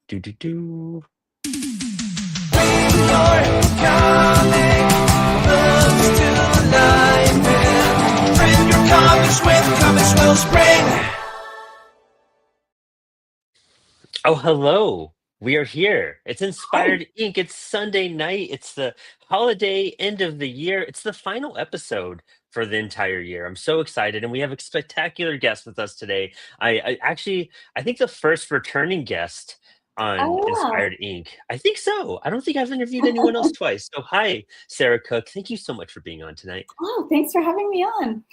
Do do do. Bring your comic books to life and print your comics with Comix Wellspring. Oh, hello. We are here. It's Hi. Inspired Ink. It's Sunday night. It's the holiday end of the year. It's the final episode for the entire year. I'm so excited, and we have a spectacular guest with us today. I think the first returning guest on Oh, Inspired Ink. I think so. I don't think I've interviewed anyone else twice. So, hi, Sarah Cook. Thank you so much for being on tonight. oh, thanks for having me on.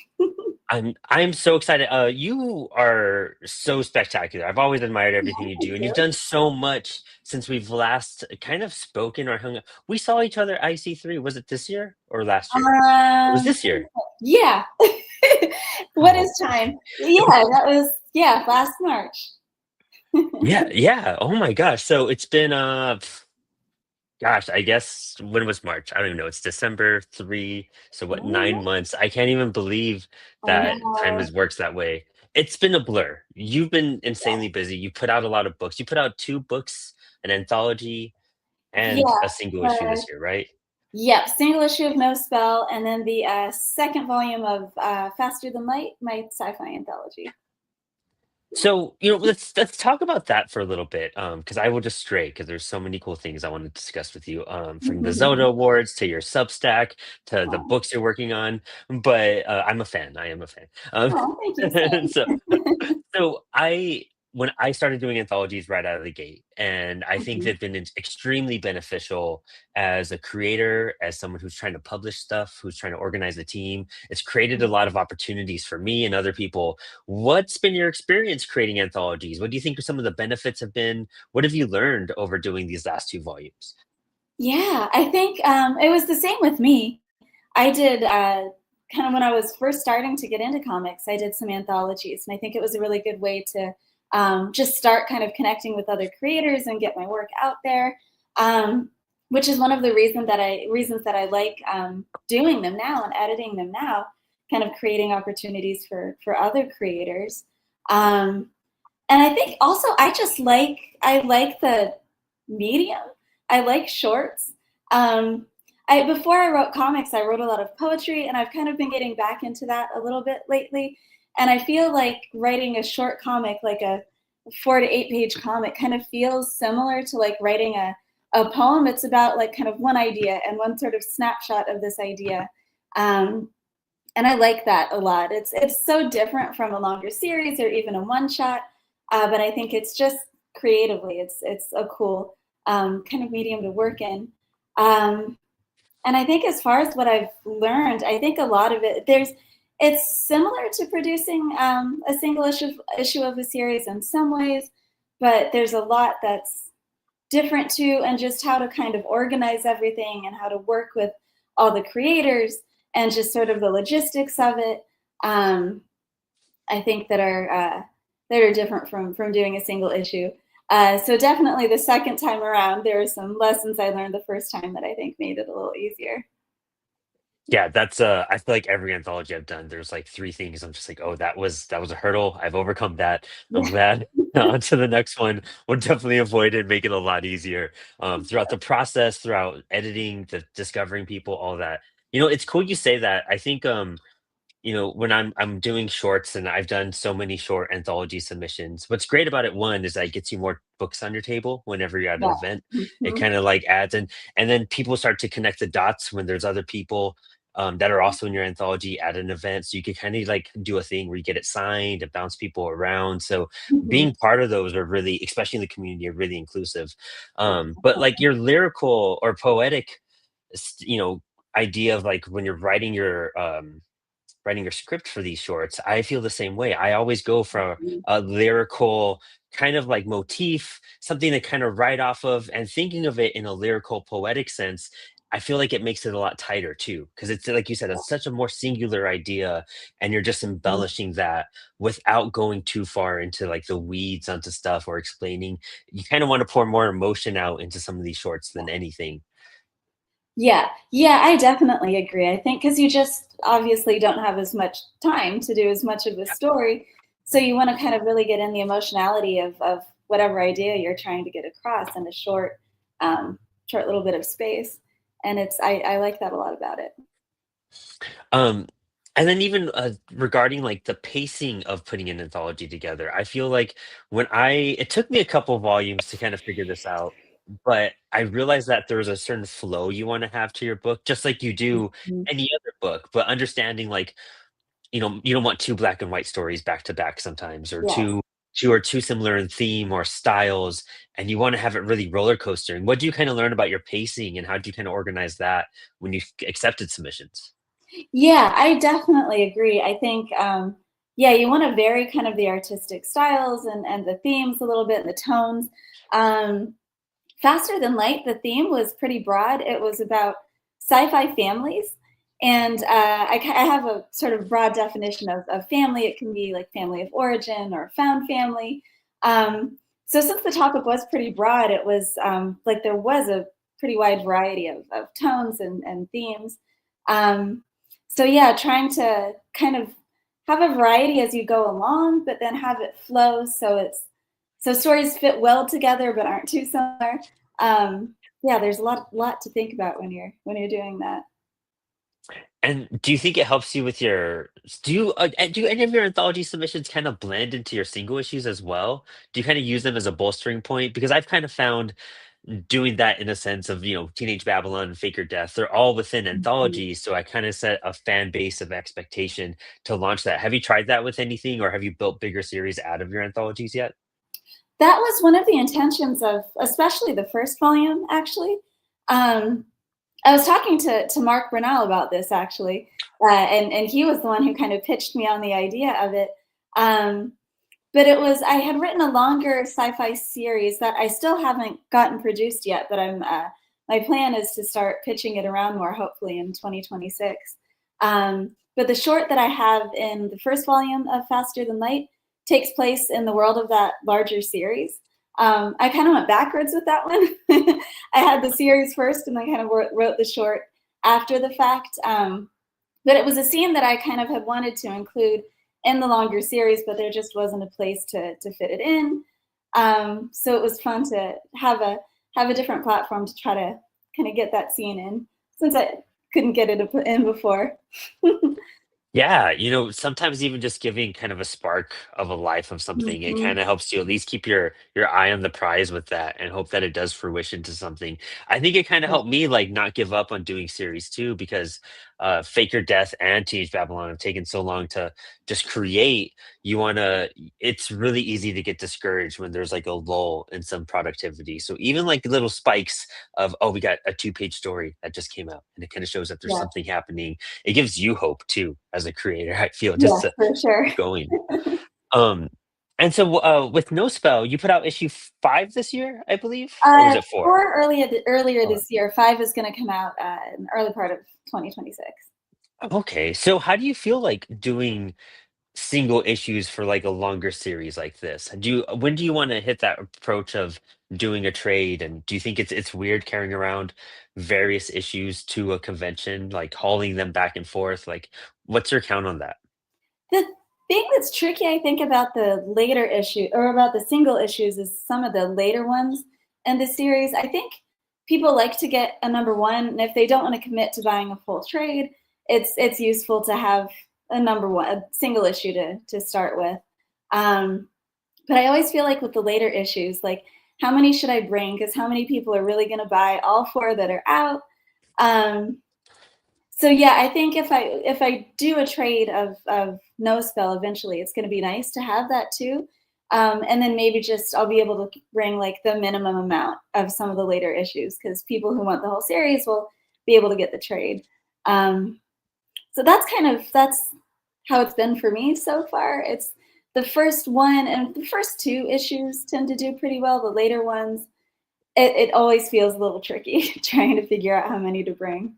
I'm so excited. You are so spectacular. I've always admired everything you Thank do, and you've you. done so much since we've last kind of spoken or hung out. We saw each other at IC3. Was it this year or last year? It was this year. Yeah. What Oh, is time? Yeah, that was last March. yeah, yeah. Oh my gosh. So it's been gosh, I guess when was March? I don't even know. It's December 3. So what, Oh, 9 months? I can't even believe I that time know. has works that way. It's been a blur. You've been insanely busy. You put out a lot of books. You put out two books, an anthology, and Yeah. a single issue Uh, this year, right? yep. Single issue of No Spell, and then the second volume of Faster Than Light, my sci-fi anthology. So, let's talk about that for a little bit, because I will just stray because there's so many cool things I want to discuss with you, from the Zelda Awards to your Substack to the Oh, books you're working on. But I'm a fan. I am a fan. oh, thank you. And so Same. So when I started doing anthologies right out of the gate, and I think Mhm. they've been extremely beneficial as a creator, as someone who's trying to publish stuff, who's trying to organize a team. It's created a lot of opportunities for me and other people. What's been your experience creating anthologies? What do you think some of the benefits have been? What have you learned over doing these last two volumes? Yeah, I think it was the same with me. I did kind of when I was first starting to get into comics, I did some anthologies, and I think it was a really good way to just start kind of connecting with other creators and get my work out there. Which is one of the reasons that I like doing them now and editing them now, kind of creating opportunities for other creators. Um, and I think also I like the medium. I like shorts. Um, before I wrote comics, I wrote a lot of poetry, and I've kind of been getting back into that a little bit lately. And I feel like writing a short comic, like a 4 to 8 page comic, kind of feels similar to like writing a poem. It's about like kind of one idea and one sort of snapshot of this idea. Um, and I like that a lot. It's so different from a longer series or even a one shot, but I think it's just creatively, it's a cool kind of medium to work in. Um, and I think as far as what I've learned, I think a lot of it's similar to producing a single issue of a series in some ways, but there's a lot that's different too, and just how to kind of organize everything and how to work with all the creators and just sort of the logistics of it. Um, I think that are different from doing a single issue. So definitely the second time around, there are some lessons I learned the first time that I think made it a little easier. Yeah, that's I feel like every anthology I've done, there's like three things I'm just like, oh, that was a hurdle. I've overcome that. I'm Yeah. glad. On to the next one. We'll definitely avoid it, make it a lot easier. Throughout the process, throughout editing, the discovering people, all that. It's cool you say that. I think when I'm doing shorts and I've done so many short anthology submissions. What's great about it, one, is that it gets you more books on your table whenever you're at an Yeah. event. It Mhm. kind of like adds and then people start to connect the dots when there's other people that are also in your anthology at an event. So you can kind of like do a thing where you get it signed and bounce people around. So Mhm. being part of those are really, especially in the community, are really inclusive. But like your lyrical or poetic, s- you know, idea of like when you're writing your script for these shorts, I feel the same way. I always go for a lyrical kind of like motif, something to kind of write off of, and thinking of it in a lyrical, poetic sense. I feel like it makes it a lot tighter too, because it's like you said, it's such a more singular idea, and you're just Mhm. embellishing that without going too far into like the weeds onto stuff or explaining. You kind of want to pour more emotion out into some of these shorts than anything. Yeah, yeah, I definitely agree. I think because you just obviously don't have as much time to do as much of the story, so you want to kind of really get in the emotionality of whatever idea you're trying to get across in a short little bit of space. And I like that a lot about it. Um, and then even regarding like the pacing of putting an anthology together, I feel like it took me a couple volumes to kind of figure this out, but I realized that there was a certain flow you want to have to your book, just like you do Mhm. any other book, but understanding like, you don't want two black and white stories back to back sometimes, or Yes. two are too similar in theme or styles, and you want to have it really roller coastering. What do you kind of learn about your pacing, and how do you kind of organize that when you accepted submissions? Yeah, I definitely agree. I think, yeah, you want to vary kind of the artistic styles and the themes a little bit and the tones. Um, Faster Than Light, the theme was pretty broad. It was about sci-fi families. And I have a sort of broad definition of family. It can be like family of origin or found family. So since the topic was pretty broad, it was like there was a pretty wide variety of tones and themes. Um, so yeah, trying to kind of have a variety as you go along, but then have it flow so stories fit well together but aren't too similar. Yeah, there's a lot to think about when you're doing that. And do you think it helps you with your do any of your anthology submissions kind of blend into your single issues as well? Do you kind of use them as a bolstering point? Because I've kind of found doing that in a sense of, Teenage Babylon, Faker Death, they're all within Mhm. anthologies, so I kind of set a fan base of expectation to launch that. Have you tried that with anything, or have you built bigger series out of your anthologies yet? That was one of the intentions of especially the first volume, actually. Um, I was talking to Mark Bernal about this actually, and he was the one who kind of pitched me on the idea of it. Um, but it was I had written a longer sci-fi series that I still haven't gotten produced yet, but my plan is to start pitching it around more, hopefully in 2026. But the short that I have in the first volume of Faster Than Light takes place in the world of that larger series. I kind of went backwards with that one. I had the series first, and I kind of wrote the short after the fact. But it was a scene that I kind of had wanted to include in the longer series, but there just wasn't a place to fit it in. So it was fun to have a different platform to try to kind of get that scene in, since I couldn't get it in before. Yeah, sometimes even just giving kind of a spark of a life of something, it Mhm. kind of helps you at least keep your eye on the prize with that and hope that it does fruition to something. I think it kind of Yeah. helped me like not give up on doing series too, because Faker Death and Teenage Babylon have taken so long to just create. It's really easy to get discouraged when there's like a lull in some productivity. So even like little spikes of, oh, we got a two-page story that just came out, and it kind of shows that there's Yeah, something happening. It gives you hope too as a creator, I feel, just yeah, to for sure. keep going. Um, and so with No Spell, you put out issue 5 this year, I believe, or was it 4? Four earlier 4. this year. Five is going to come out in the early part of 2026. Okay, so how do you feel like doing single issues for like a longer series like this? When do you want to hit that approach of doing a trade? And do you think it's weird carrying around various issues to a convention, like hauling them back and forth? Like, what's your count on that? The thing that's tricky, I think, about the later issue or about the single issues is some of the later ones in the series. I think people like to get a number one, and if they don't want to commit to buying a full trade, it's useful to have a number one, a single issue to start with. Um, but I always feel like with the later issues, like how many should I bring? Because how many people are really going to buy all four that are out? Um, so yeah, I think if I do a trade of no spell eventually, it's going to be nice to have that too. And then maybe just I'll be able to bring like the minimum amount of some of the later issues because people who want the whole series will be able to get the trade. Um, so that's how it's been for me so far. It's the first one and the first two issues tend to do pretty well. The later ones, it always feels a little tricky trying to figure out how many to bring.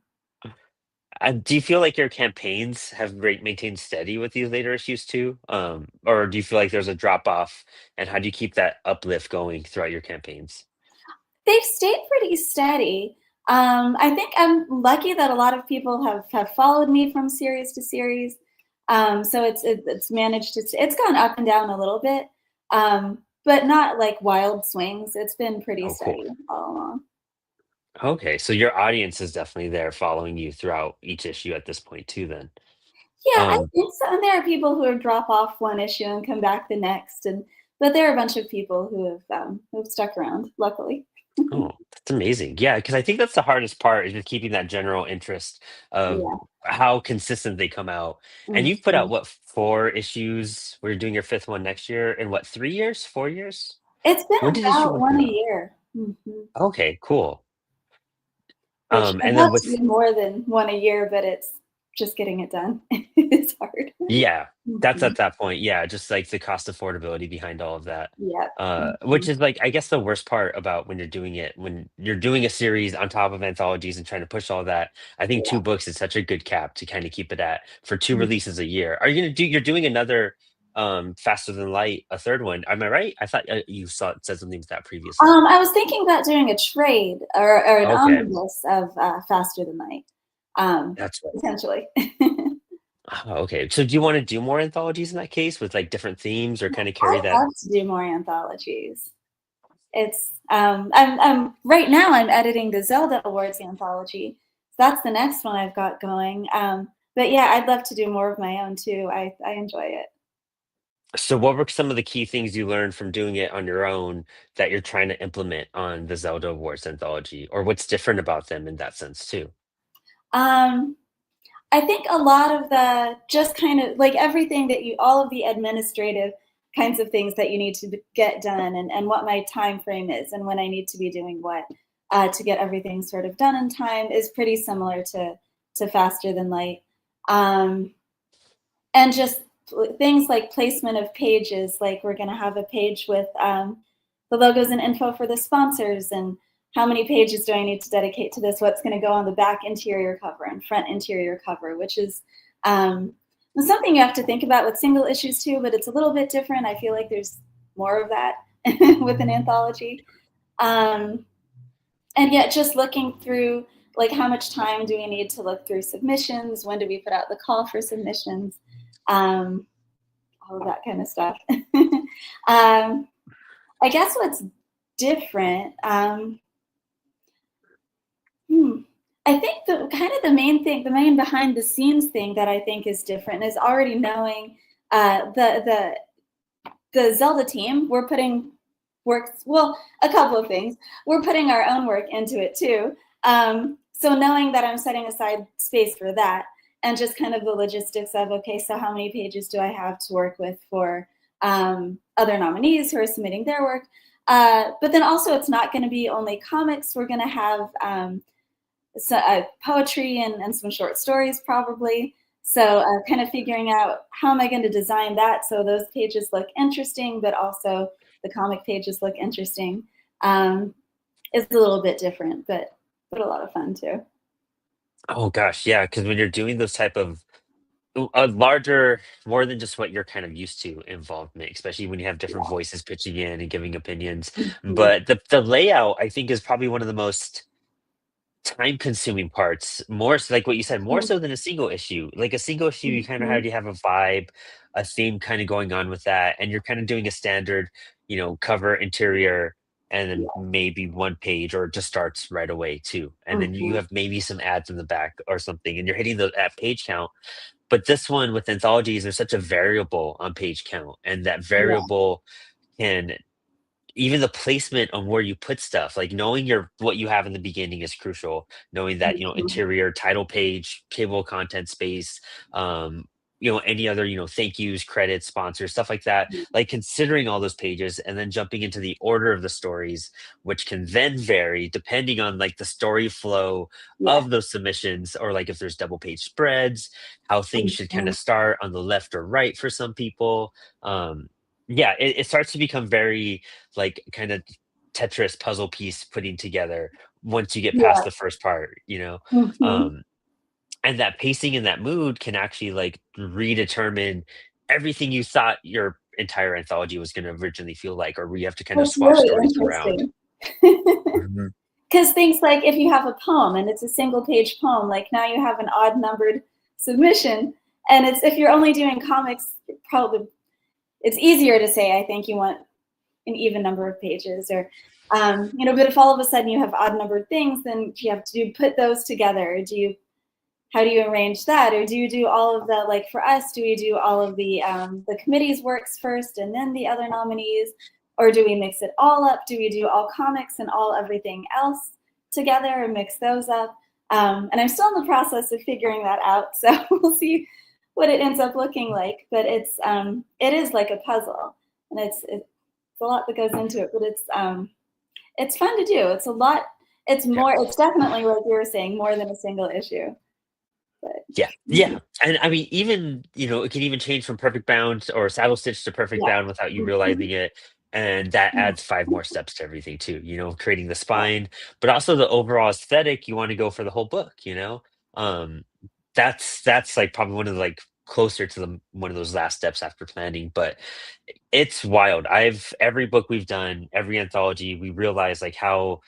Do you feel like your campaigns have maintained steady with these later issues too? Or do you feel like there's a drop off? And how do you keep that uplift going throughout your campaigns? They've stayed pretty steady. I think I'm lucky that a lot of people have followed me from series to series. So it's managed to it's gone up and down a little bit, but not like wild swings. It's been pretty Oh, cool. steady all along. Okay, so your audience is definitely there following you throughout each issue at this point too then. Yeah, I Um, think so. And there are people who drop off one issue and come back the next, and but there are a bunch of people who have stuck around, luckily. oh, that's amazing. Yeah, because I think that's the hardest part is just keeping that general interest of Yeah. how consistent they come out. And you've put out Mhm. what, 4 issues? We're doing your fifth one next year in what, 3 years, 4 years? It's been When did issue about one one come a out? year. Okay, cool. Which I'd And then love to with do more than one a year, but it's just getting it done. It's hard. Yeah, that's Mhm. at that point. Yeah, just like the cost affordability behind all of that. Yep. Which Mhm. is like, I guess the worst part about when you're doing it, when you're doing a series on top of anthologies and trying to push all that. I think Yeah. 2 books is such a good cap to kind of keep it at for 2 Mhm. releases a year. Are you gonna do? You're doing another Faster Than Light, a third one. Am I right? I thought you said something with that previously. I was thinking about doing a trade or an Okay, omnibus of Faster Than Light, um, that's right. potentially. Oh, okay. So do you want to do more anthologies in that case with like different themes or kind of carry I'd that? love to do more anthologies. It's I'm right now I'm editing the Zelda Awards anthology. That's the next one I've got going. But yeah, I'd love to do more of my own too. I enjoy it. So what were some of the key things you learned from doing it on your own that you're trying to implement on the Zelda Awards anthology, or what's different about them in that sense too? Um, I think a lot of the just kind of like everything that all of the administrative kinds of things that you need to get done and what my time frame is and when I need to be doing what to get everything sort of done in time is pretty similar to Faster Than Light. Um, and just things like placement of pages, like we're going to have a page with the logos and info for the sponsors and how many pages do I need to dedicate to this, what's going to go on the back interior cover and front interior cover, which is um, something you have to think about with single issues too, but it's a little bit different. I feel like there's more of that with an anthology. Um, and yet just looking through like how much time do we need to look through submissions, when do we put out the call for submissions, um, all of that kind of stuff. I guess what's different, I think the kind of the main thing, the main behind the scenes thing that I think is different is already knowing the Zelda team. We're putting well, a couple of things. We're putting our own work into it too. So knowing that I'm setting aside space for that and just kind of the logistics of, okay, so how many pages do I have to work with for other nominees who are submitting their work? But then also it's not going to be only comics. We're going to have poetry and some short stories probably. So kind of figuring out how am I going to design that so those pages look interesting, but also the comic pages look interesting. Is a little bit different, but a lot of fun too. Oh gosh, yeah, because when you're doing those type of a larger, more than just what you're kind of used to involvement, especially when you have different voices pitching in and giving opinions. Mhm. But the layout, I think, is probably one of the most time-consuming parts, more so like what you said, more so than a single issue. Like a single issue, you kind of Mhm. already have a vibe, a theme kind of going on with that, and you're kind of doing a standard, cover, interior, and then Yeah. maybe one page, or it just starts right away too. And then you Mhm. have maybe some ads in the back or something, and you're hitting the at page count. But this one with anthologies, there's such a variable on page count, and that Yeah. variable can even the placement on where you put stuff, like knowing your what you have in the beginning is crucial. Knowing that, Mhm. interior title page, table of content space, any other, thank yous, credits, sponsors, stuff like that. Like considering all those pages and then jumping into the order of the stories, which can then vary depending on like the story flow Yeah. of those submissions, or like if there's double page spreads, how things should kind Mhm. of start on the left or right for some people. Yeah, it starts to become very like kind of Tetris puzzle piece putting together once you get past Yeah. the first part. Mhm. Um, and that pacing and that mood can actually like redetermine everything you thought your entire anthology was going to originally feel like, or where you have to kind of It's swap really stories around. interesting. Mhm. Because things like if you have a poem and it's a single page poem, like now you have an odd numbered submission. And it's if you're only doing comics, probably it's easier to say, I think you want an even number of pages, or you know, but if all of a sudden you have odd numbered things, then you have to put those together. How do you arrange that? Or do you do all of the, like for us, do we do all of the committee's works first and then the other nominees? Or do we mix it all up? Do we do all comics and all everything else together and mix those up? And I'm still in the process of figuring that out. So we'll see what it ends up looking like. But it is like a puzzle, and it's a lot that goes into it, but it's fun to do. It's a lot. It's more, it's definitely, like you were saying, more than a single issue. But, Yeah. And I mean, even, you know, it can even change from perfect bound or saddle stitch to perfect yeah. bound without you realizing it. And that adds 5 more steps to everything too, you know, creating the spine, but also the overall aesthetic. You want to go for the whole book, you know? Um, that's like probably one of the like closer to one of those last steps after planning, but it's wild. Every book we've done, every anthology, we realize like how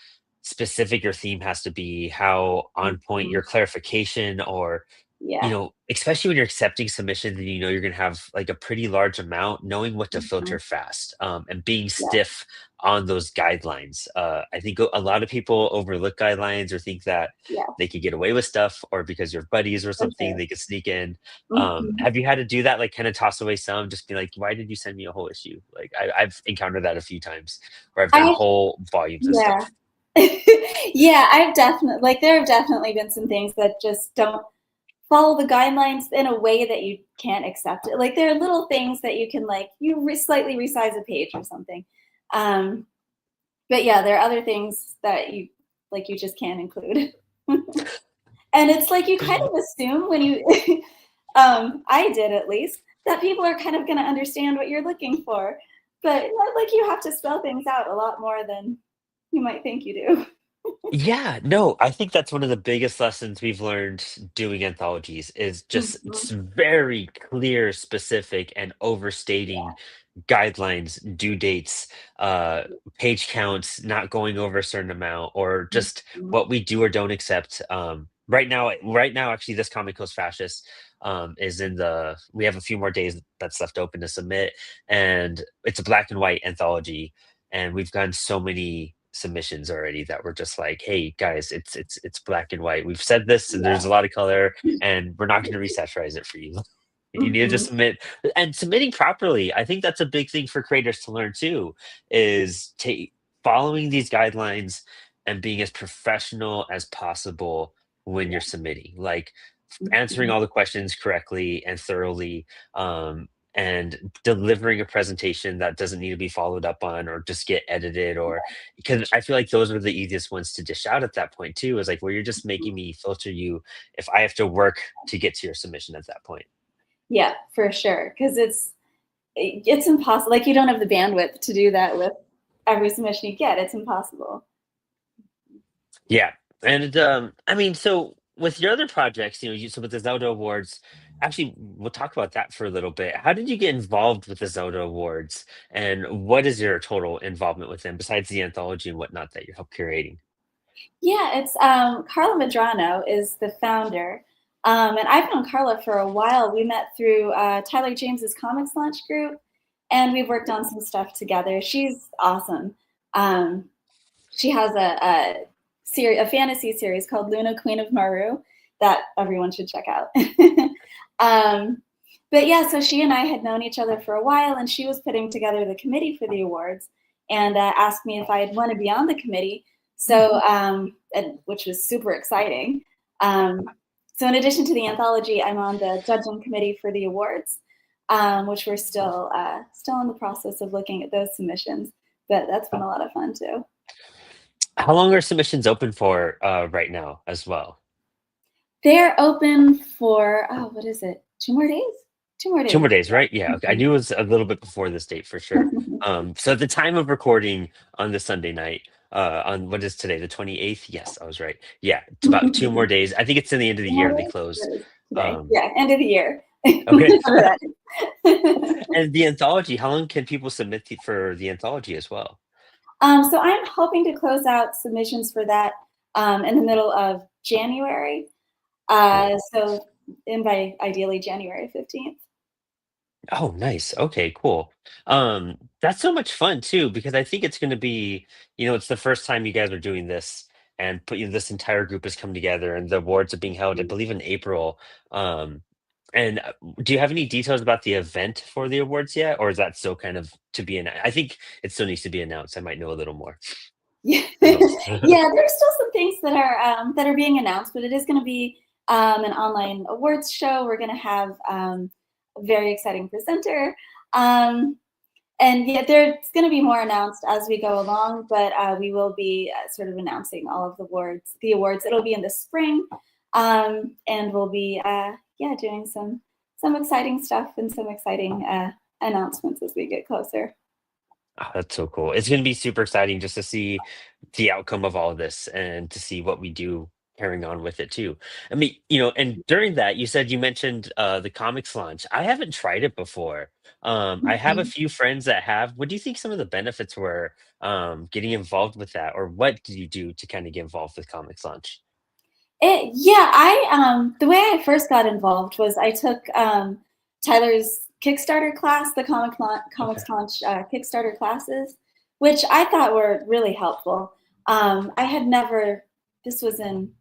specific your theme has to be, how on point your clarification, or you Yeah. know, especially when you're accepting submissions and you know you're gonna have like a pretty large amount, knowing what to filter fast, and being Yeah. stiff on those guidelines. I think a lot of people overlook guidelines or think that Yeah. they could get away with stuff, or because you're buddies or For something, sure. they could sneak in. Mhm. Have you had to do that? Like, kind of toss away some, just be like, "Why did you send me a whole issue?" Like, I've encountered that a few times where I've done I whole volumes of Yeah. stuff. Yeah, I've definitely, like, there have definitely been some things that just don't follow the guidelines in a way that you can't accept it. Like, there are little things that you can, like, slightly resize a page or something. Um, but yeah, there are other things that you just can't include. And it's like you kind of assume when you, I did at least, that people are kind of going to understand what you're looking for. But like you have to spell things out a lot more than you might think you do. Yeah, no, I think that's one of the biggest lessons we've learned doing anthologies is just it's Mhm. very clear, specific, and overstating guidelines, due dates, uh, page counts, not going over a certain amount, or just Mhm. what we do or don't accept. Right now, actually, this comic Coast Fascist is in the. We have a few more days that's left open to submit, and it's a black and white anthology, and we've gotten so many submissions already that we're just like, hey guys, it's black and white. We've said this, and there's a lot of color, and we're not going to resaturize it for you. You need to just Mhm. submit, and submitting properly. I think that's a big thing for creators to learn too, is following these guidelines and being as professional as possible when you're submitting. Like answering Mhm. all the questions correctly and thoroughly, and delivering a presentation that doesn't need to be followed up on or just get edited, or because I feel like those are the easiest ones to dish out at that point too, is like where you're just making me filter you if I have to work to get to your submission at that point. Yeah, for sure. Because it's impossible. Like, you don't have the bandwidth to do that with every submission you get. It's impossible. Yeah. And I mean, so with your other projects, you know, so with the Zelda Awards, actually we'll talk about that for a little bit. How did you get involved with the Zelda Awards, and what is your total involvement with them besides the anthology and whatnot that you help curating? Yeah, it's Carla Medrano is the founder. And I've known Carla for a while. We met through Tyler James's Comics Launch group, and we've worked on some stuff together. She's awesome. Um, she has a fantasy series called Luna, Queen of Maru, that everyone should check out. um, but yeah, so she and I had known each other for a while, and she was putting together the committee for the awards, and asked me if I'd want to be on the committee. So, which was super exciting. So in addition to the anthology, I'm on the judging committee for the awards, which we're still in the process of looking at those submissions. But that's been a lot of fun too. How long are submissions open for right now as well? They're open for, what is it? 2 more days? 2 more 2 days. more days, right? Yeah, okay. I knew it was a little bit before this date for sure. So at the time of recording on this Sunday night, on what is today, the 28th? Yes, I was right. Yeah, it's about 2 more days. I think it's in the end of the Two year more and they days? close. What is today? Um, Yeah, end of the year. okay. Whatever that is. And the anthology, how long can people submit for the anthology as well? So I'm hoping to close out submissions for that in the middle of January. Cool. So, and by ideally January 15th. Oh, nice. Okay, cool. That's so much fun too, because I think it's going to be, it's the first time you guys are doing this, and this entire group has come together, and the awards are being held, I believe, in April. Um, and do you have any details about the event for the awards yet, or is that still kind of to be announced? I think it still needs to be announced. I might know a little more. Yeah, Who knows? yeah. There's still some things that are being announced, but it is going to be an online awards show. We're going to have a very exciting presenter, um, and yeah, there's going to be more announced as we go along. But we will be sort of announcing all of the awards. The awards. It'll be in the spring, and we'll be yeah, doing some exciting stuff and some exciting announcements as we get closer. Oh, that's so cool. It's going to be super exciting just to see the outcome of all of this and to see what we do carrying on with it too. I mean, and during that, you said you mentioned the comics launch. I haven't tried it before. I have a Mhm. few friends that have. What do you think some of the benefits were getting involved with that, or what did you do to kind of get involved with comics launch? Yeah, I the way I first got involved was I took Tyler's Kickstarter class, the Okay. Comics Launch Kickstarter classes, which I thought were really helpful. I had never, this was in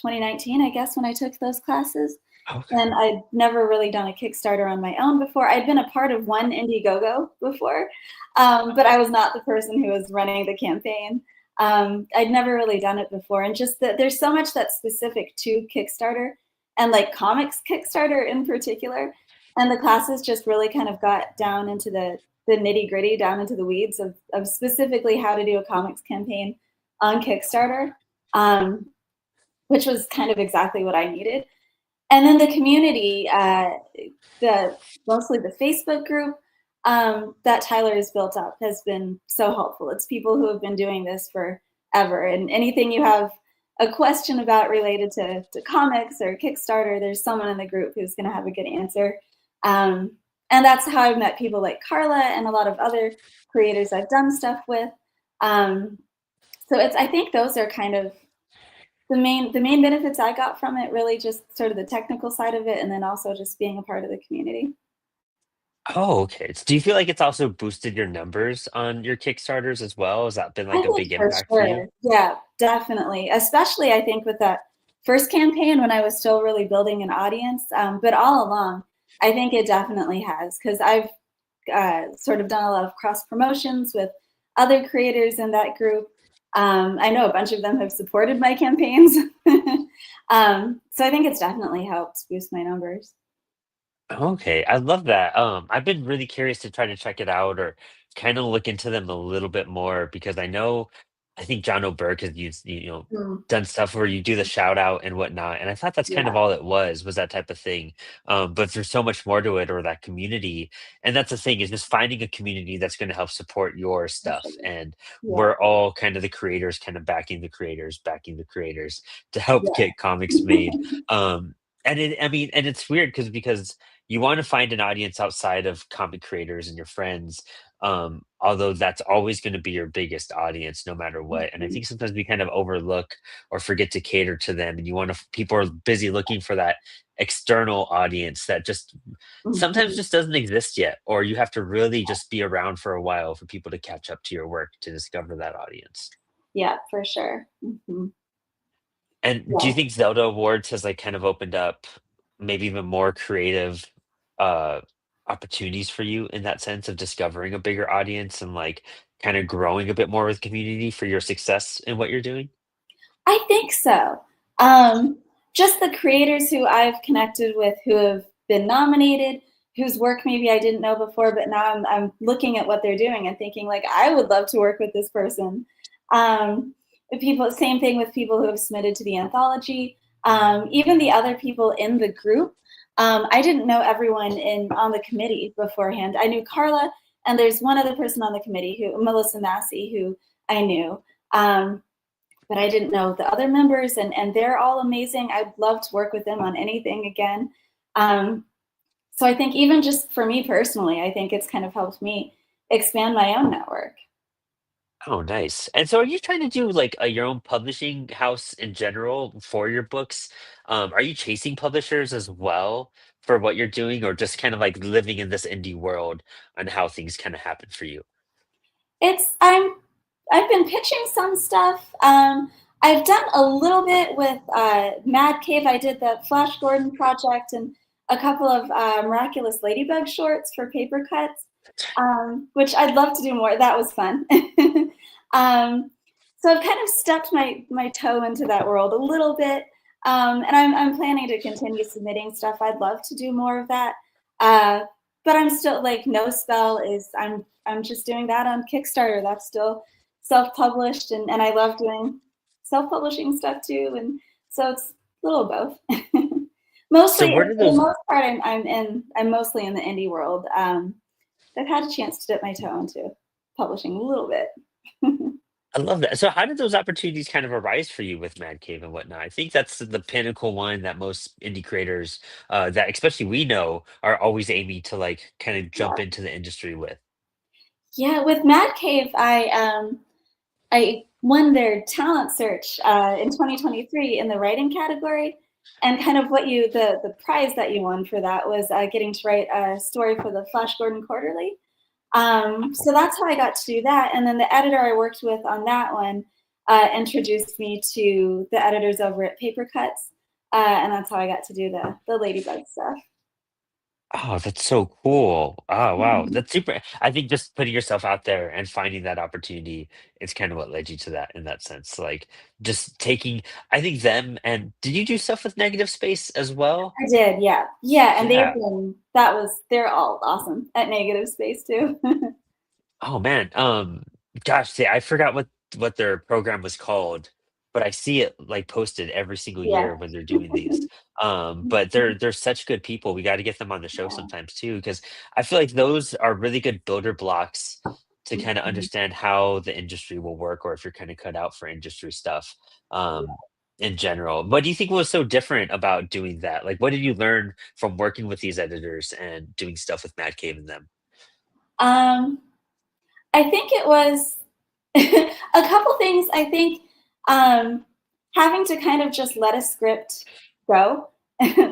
2019, I guess, when I took those classes, Okay. and I'd never really done a Kickstarter on my own before. I'd been a part of one Indiegogo before, but I was not the person who was running the campaign. I'd never really done it before, and just that there's so much that's specific to Kickstarter and like comics Kickstarter in particular, and the classes just really kind of got down into the nitty gritty, down into the weeds of specifically how to do a comics campaign on Kickstarter, um, which was kind of exactly what I needed. And then the community, the mostly the Facebook group that Tyler has built up has been so helpful. It's people who have been doing this forever, and anything you have a question about related to comics or Kickstarter, there's someone in the group who's going to have a good answer. Um, and that's how I've met people like Carla and a lot of other creators I've done stuff with. Um, so it's, I think those are kind of the main benefits I got from it, really just sort of the technical side of it, and then also just being a part of the community. Oh, okay. Do you feel like it's also boosted your numbers on your Kickstarters as well? Has that been I like a think big for impact for you? sure. Yeah, definitely. Especially I think with that first campaign when I was still really building an audience, but all along, I think it definitely has because I've sort of done a lot of cross promotions with other creators in that group. I know a bunch of them have supported my campaigns. So I think it's definitely helped boost my numbers. Okay, I love that. I've been really curious to try to check it out or kind of look into them a little bit more because I think John O'Berg has used, Mm, done stuff where you do the shout out and whatnot. And I thought that's kind of yeah, all it was that type of thing. But there's so much more to it or that community. And that's the thing is just finding a community that's going to help support your for stuff. sure. And Yeah, we're all kind of the creators, kind of backing the creators to help yeah. get comics made. I mean, and it's weird because you want to find an audience outside of comic creators and your friends, although that's always going to be your biggest audience no matter what. And I Mhm, think sometimes we kind of overlook or forget to cater to them, and you want to people are busy looking for that external audience that just sometimes mhm. just doesn't exist yet, or you have to really just be around for a while for people to catch up to your work to discover that audience. Yeah, for sure. And do you Yeah. think Zelda Awards has like kind of opened up maybe even more creative uh opportunities for you in that sense of discovering a bigger audience and like kind of growing a bit more with community for your success in what you're doing? I think so. Um, just the creators who I've connected with who have been nominated, whose work maybe I didn't know before, but now I'm looking at what they're doing and thinking like I would love to work with this person. The people, same thing with people who have submitted to the anthology. Even the other people in the group. I didn't know everyone in on the committee beforehand. I knew Carla, and there's one other person on the committee who Melissa Massey, who I knew. Um, but I didn't know the other members, and they're all amazing. I'd love to work with them on anything again. Um, so I think even just for me personally, I think it's kind of helped me expand my own network. Oh, nice. And so are you trying to do like your own publishing house in general for your books? Are you chasing publishers as well for what you're doing, or just kind of like living in this indie world and how things kind of happen for you? It's I've been pitching some stuff. I've done a little bit with Mad Cave. I did the Flash Gordon project and a couple of Miraculous Ladybug shorts for paper cuts, which I'd love to do more. That was fun. So I've kind of stepped my toe into that world a little bit, and I'm planning to continue submitting stuff. I'd love to do more of that, but I'm still like No Spell is I'm just doing that on Kickstarter. That's still self-published, and I love doing self-publishing stuff too, and so it's a little of both. So Mostly, where for do the those most part, I'm mostly in the indie world. I've had a chance to dip my toe into publishing a little bit. I love that. So how did those opportunities kind of arise for you with Mad Cave and whatnot? I think that's the pinnacle one that most indie creators, that especially we know, are always aiming to like kind of Yeah, jump into the industry with. yeah. With Mad Cave, I won their talent search in 2023 in the writing category, and kind of the prize that you won for that was getting to write a story for the Flash Gordon Quarterly. So that's how I got to do that. And then the editor I worked with on that one introduced me to the editors over at Paper Cuts, and that's how I got to do the Ladybug stuff. Oh, that's so cool. Oh, wow. Mhm. That's super. I think just putting yourself out there and finding that opportunity is kind of what led you to that in that sense. Like just taking, I think them, and did you do stuff with negative space as well? I did, yeah, yeah, and Yeah. they're all awesome at Negative Space too. Oh man, gosh, see, I forgot what their program was called, but I see it like posted every single Yeah. year when they're doing these. But they're such good people. We got to get them on the show Yeah. sometimes too, because I feel like those are really good builder blocks to kind of Mhm. understand how the industry will work, or if you're kind of cut out for industry stuff. In general, what do you think was so different about doing that? Like, what did you learn from working with these editors and doing stuff with Mad Cave and them? Um, I think it was a couple things. I think um, having to kind of just let a script go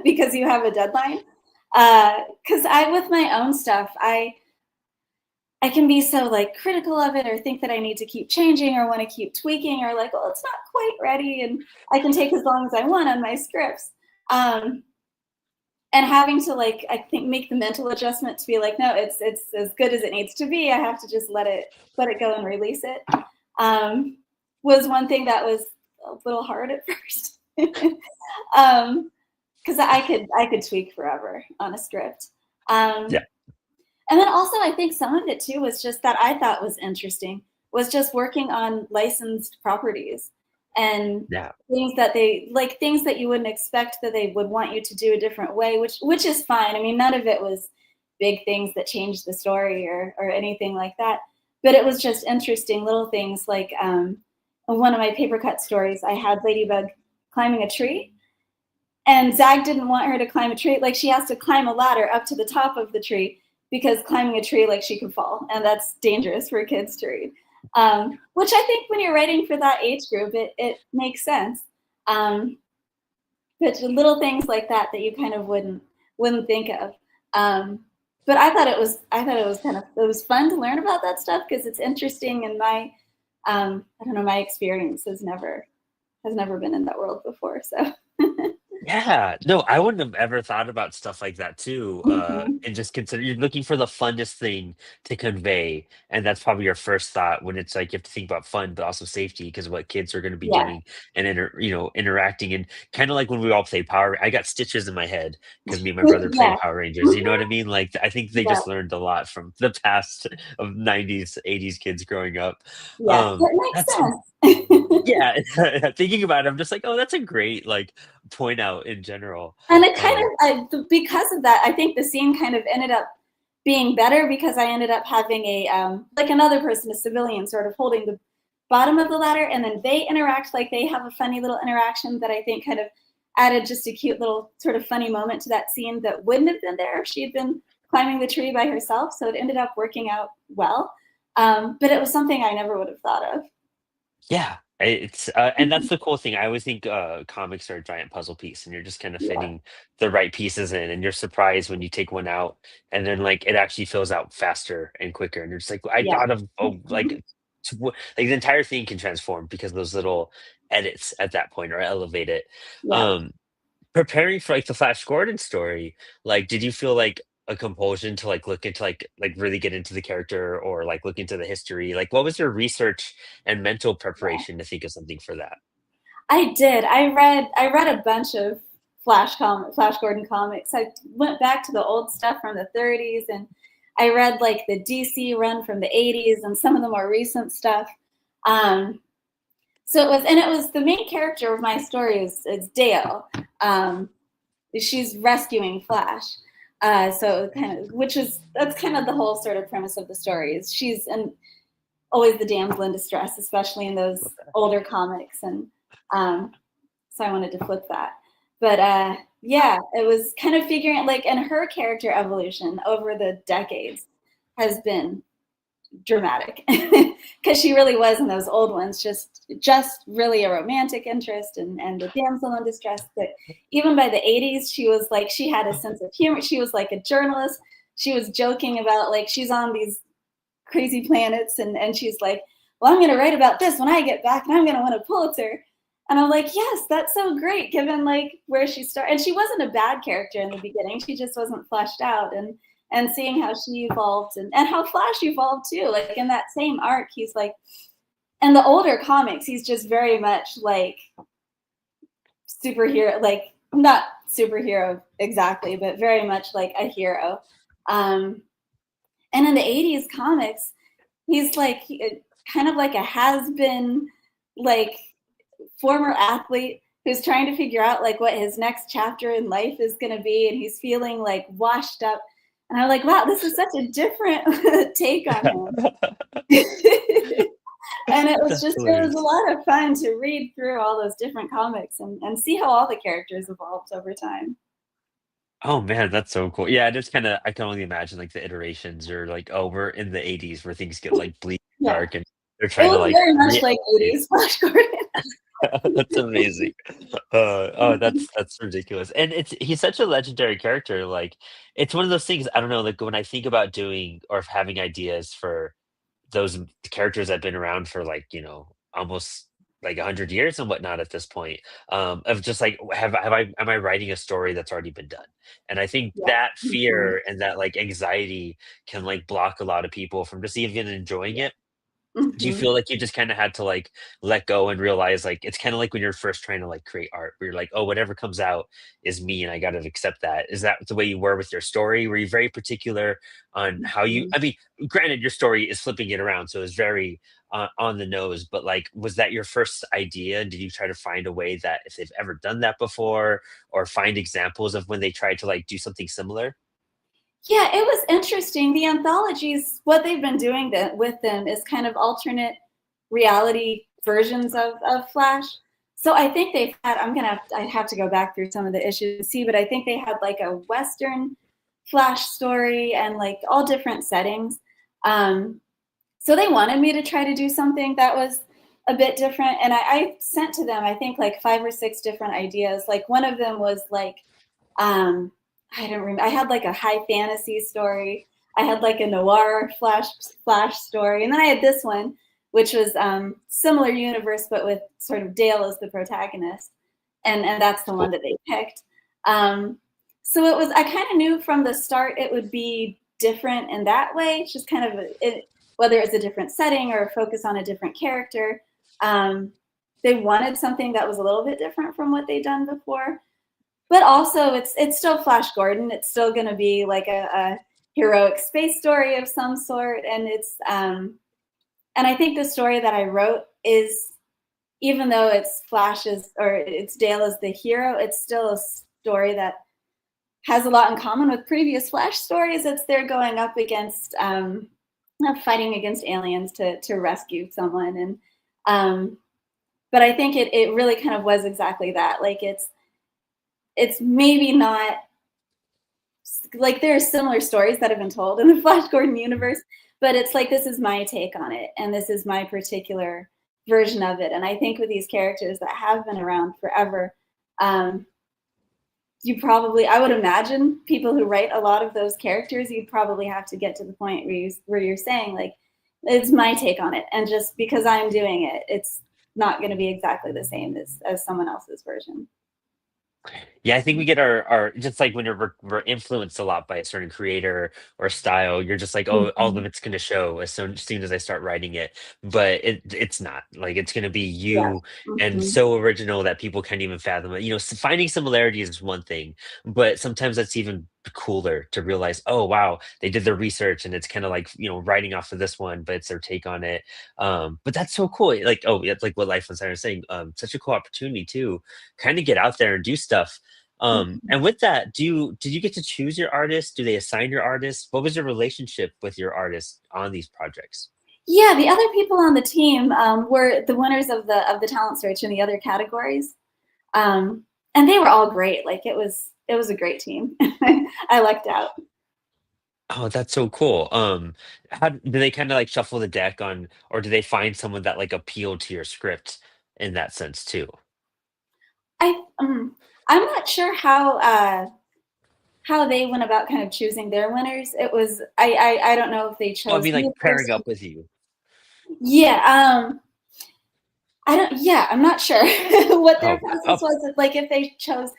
because you have a deadline. Because with my own stuff, I can be so like critical of it, or think that I need to keep changing, or want to keep tweaking, or like, well, it's not quite ready, and I can take as long as I want on my scripts. Um, and having to like, I think, make the mental adjustment to be like, no, it's as good as it needs to be. I have to just let it go and release it. Was one thing that was a little hard at first. Because I could tweak forever on a script. Yeah, And then also, I think some of it too was just that I thought was interesting was just working on licensed properties and yeah. things that you wouldn't expect that they would want you to do a different way, which is fine. I mean, none of it was big things that changed the story or anything like that. But it was just interesting little things like in one of my paper cut stories, I had Ladybug climbing a tree, and Zag didn't want her to climb a tree. Like, she has to climb a ladder up to the top of the tree because climbing a tree, like, she could fall, and that's dangerous for kids to read. Which I think when you're writing for that age group, it makes sense. Um, but little things like that that you kind of wouldn't think of. But I thought it was it was fun to learn about that stuff because it's interesting, and my I don't know, my experience has never been in that world before. So Yeah, no, I wouldn't have ever thought about stuff like that too. Mhm. And just consider you're looking for the funnest thing to convey, and that's probably your first thought when it's like you have to think about fun, but also safety because what kids are going to be Yeah. doing and interacting, and kind of like when we all play Power. I got stitches in my head because me and my brother played Yeah. Power Rangers. You know what I Mhm. mean? Like I think they Yeah. just learned a lot from the past of '90s, '80s kids growing up. Yeah. That makes That's sense. yeah. Thinking about it, I'm just like, oh, that's a great like point out in general. And it kind Um, of, because of that, I think the scene kind of ended up being better because I ended up having like another person, a civilian, sort of holding the bottom of the ladder, and then they interact, like they have a funny little interaction that I think kind of added just a cute little sort of funny moment to that scene that wouldn't have been there if she had been climbing the tree by herself. So it ended up working out well. But it was something I never would have thought of. yeah. It's and that's the cool thing. I always think comics are a giant puzzle piece, and you're just kind of Yeah, fitting the right pieces in, and you're surprised when you take one out, and then like it actually fills out faster and quicker, and you're just like, I yeah, thought of like like the entire thing can transform because of those little edits at that point or elevate it. yeah. Um, Preparing for, like, the Flash Gordon story, like, did you feel, like, a compulsion to, like, look into, like, really get into the character or, like, look into the history? Like, what was your research and mental preparation to think of something for that? I did. I read a bunch of Flash Gordon comics. I went back to the old stuff from the 30s, and I read like the DC run from the 80s and some of the more recent stuff. Um, so it was the main character of my story is Dale. Um, she's rescuing Flash. So kind of, that's kind of the whole sort of premise of the story. Is she's always the damsel in distress, especially in those older comics, and um, so I wanted to flip that. But yeah, it was kind of figuring like, and her character evolution over the decades has been dramatic because she really was in those old ones just really a romantic interest and a damsel in distress. But even by the 80s, she was like, she had a sense of humor. She was like a journalist. She was joking about like she's on these crazy planets, and she's like, well, I'm going to write about this when I get back, and I'm going to win a Pulitzer. And I'm like, yes, that's so great, given like where she started. And she wasn't a bad character in the beginning. She just wasn't fleshed out. And seeing how she evolved and how Flash evolved too. Like in that same arc, he's like, in the older comics, he's just very much like superhero, like not superhero exactly, but very much like a hero. And in the 80s comics, he's like kind of like a has-been, like former athlete who's trying to figure out like what his next chapter in life is going to be, and he's feeling like washed up. And I'm like, wow, this is such a different take on him. And it was That's just, it was a hilarious. lot of fun to read through all those different comics and see how all the characters evolved over time. Oh, man, that's so cool. Yeah, just kinda I can only imagine, like, the iterations or, like, oh, we're in the '80s where things get, like, bleak, Yeah, dark, and they're it trying to, was like, very much like reelevate. 80s Flash Gordon. That's amazing. Oh, that's ridiculous, and he's such a legendary character, like, it's one of those things, I don't know, like, when I think about doing or having ideas for those characters that have been around for, like, almost, like, 100 years and whatnot at this point, of just, like, have I am I writing a story that's already been done? And I think Yeah. that Mhm. fear and that, like, anxiety can, like, block a lot of people from just even enjoying it. Do you Mhm. feel like you just kinda had to, like, let go and realize, like it's kinda like when you're first trying to, like, create art, where you're like, "Oh, whatever comes out is me, and I gotta accept that." Is that the way you were with your story? Were you very particular on how you Mhm. I mean, granted, your story is flipping it around, so it's very on the nose, but, like, was that your first idea? Did you try to find a way that if they've ever done that before or find examples of when they tried to, like, do something similar? Yeah, it was interesting. The anthologies, what they've been doing with them is kind of alternate reality versions of Flash. So I think they've had, I have to go back through some of the issues to see, but I think they had like a Western Flash story and like all different settings. Um, so they wanted me to try to do something that was a bit different. And I sent to them, I think like 5 or 6 different ideas. Like one of them was like, um, I don't remember. I had like a high fantasy story. I had like a noir flash story, and then I had this one, which was similar universe, but with sort of Dale as the protagonist, and that's the one Cool. that they picked. Um, so it was. I kind of knew from the start it would be different in that way. It's just kind of whether it's a different setting or a focus on a different character. Um, they wanted something that was a little bit different from what they'd done before, but also it's still Flash Gordon. It's still going to be like a heroic space story of some sort, and and I think the story that I wrote is, even though it's Flash's or it's Dale as the hero, it's still a story that has a lot in common with previous Flash stories. It's they're going up against fighting against aliens to rescue someone, and but I think it really kind of was exactly that. Like it's maybe not like there are similar stories that have been told in the Flash Gordon universe, but it's like this is my take on it, and this is my particular version of it. And I think with these characters that have been around forever, you probably, I would imagine people who write a lot of those characters, you'd probably have to get to the point where you're saying like, it's my take on it. And just because I'm doing it, it's not going to be exactly the same as someone else's version. Yeah, I think we get our just like when we're influenced a lot by a certain creator or style, you're just like, oh, all of Mhm. it's gonna show as soon as I start writing it. But it's not. Like it's gonna be Yeah. you and Hmm. so original that people can't even fathom it. Finding similarities is one thing, but sometimes that's even cooler to realize, oh wow, they did their research and it's kind of like, writing off of this one, but it's their take on it. But that's so cool. Like, oh, it's like what Life on Siren was saying. Such a cool opportunity too, kind of get out there and do stuff. And with that, did you get to choose your artists? Do they assign your artists? What was your relationship with your artists on these projects? Yeah, the other people on the team were the winners of the talent search in the other categories, and they were all great. Like it was a great team. I lucked out. Oh, that's so cool. How do they kind of like shuffle the deck on, or do they find someone that like appealed to your script in that sense too? I I'm not sure how they went about kind of choosing their winners. It was I don't know if they Oh, I chose mean, me like pairing first. up with you. Yeah, I don't. Yeah, I'm not sure what their Oh, process oh, was. Like if they chose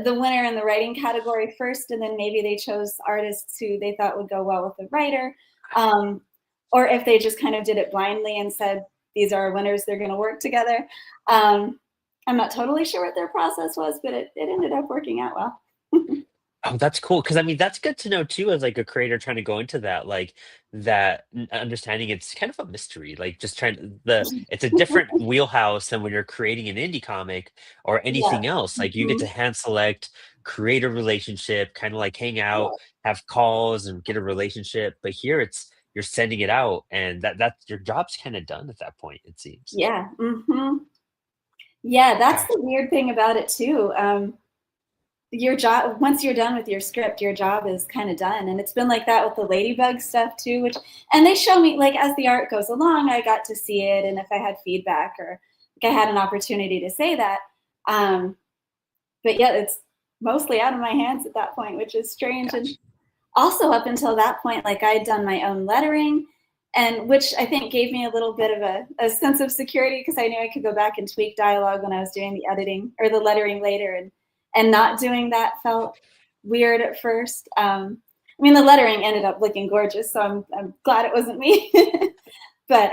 the winner in the writing category first, and then maybe they chose artists who they thought would go well with the writer, um, or if they just kind of did it blindly and said these are our winners, they're going to work together. Um, I'm not totally sure what their process was, but it ended up working out well. oh, that's cool. Because I mean, that's good to know too, as like a creator trying to go into that, like that understanding. It's kind of a mystery, like just it's a different wheelhouse than when you're creating an indie comic or Yeah. anything else. Like you get to Mhm. hand select, create a relationship, kind of like hang out, Yeah. have calls, and get a relationship. But here, it's you're sending it out, and that's your job's kind of done at that point. It seems. Yeah. Hmm. Yeah, that's Gosh. the weird thing about it too. Your job, once you're done with your script, your job is kind of done, and it's been like that with the ladybug stuff too, which, and they show me like as the art goes along, I got to see it, and if I had feedback or like I had an opportunity to say that, um but yeah, it's mostly out of my hands at that point, which is strange. And Gosh. also up until that point, like I had done my own lettering, and which I think gave me a little bit of a sense of security because I knew I could go back and tweak dialogue when I was doing the editing or the lettering later, and not doing that felt weird at first. I mean, the lettering ended up looking gorgeous, so I'm glad it wasn't me. But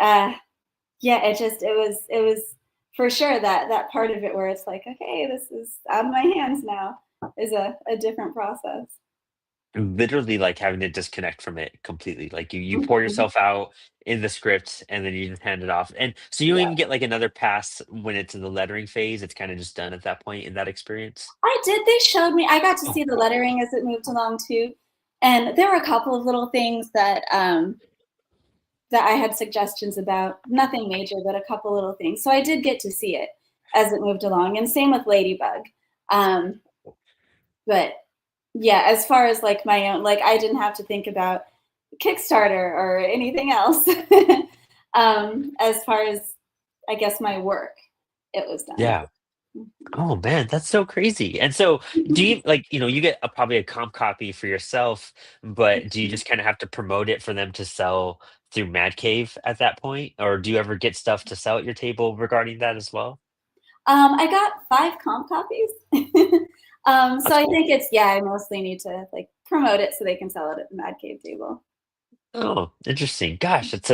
yeah, it was for sure that part of it where it's like, okay, this is out of my hands now is a different process. Literally like having to disconnect from it completely. Like you pour Mhm. yourself out in the script and then you just hand it off. And so you don't Yeah. even get like another pass when it's in the lettering phase. It's kind of just done at that point in that experience. I did. They showed me. I got to Oh, see the cool. lettering as it moved along too, and there were a couple of little things that I had suggestions about. Nothing major, but a couple little things. So I did get to see it as it moved along, and same with Ladybug. Um, but yeah, as far as like my own, like I didn't have to think about Kickstarter or anything else. As far as I guess my work, it was done. Yeah. Oh man, that's so crazy. And so do you like, you get probably a comp copy for yourself, but do you just kind of have to promote it for them to sell through Mad Cave at that point? Or do you ever get stuff to sell at your table regarding that as well? I got 5 comp copies. So That's I cool. think it's, yeah, I mostly need to like promote it so they can sell it at the Mad Cave table. Oh, interesting. Gosh, it's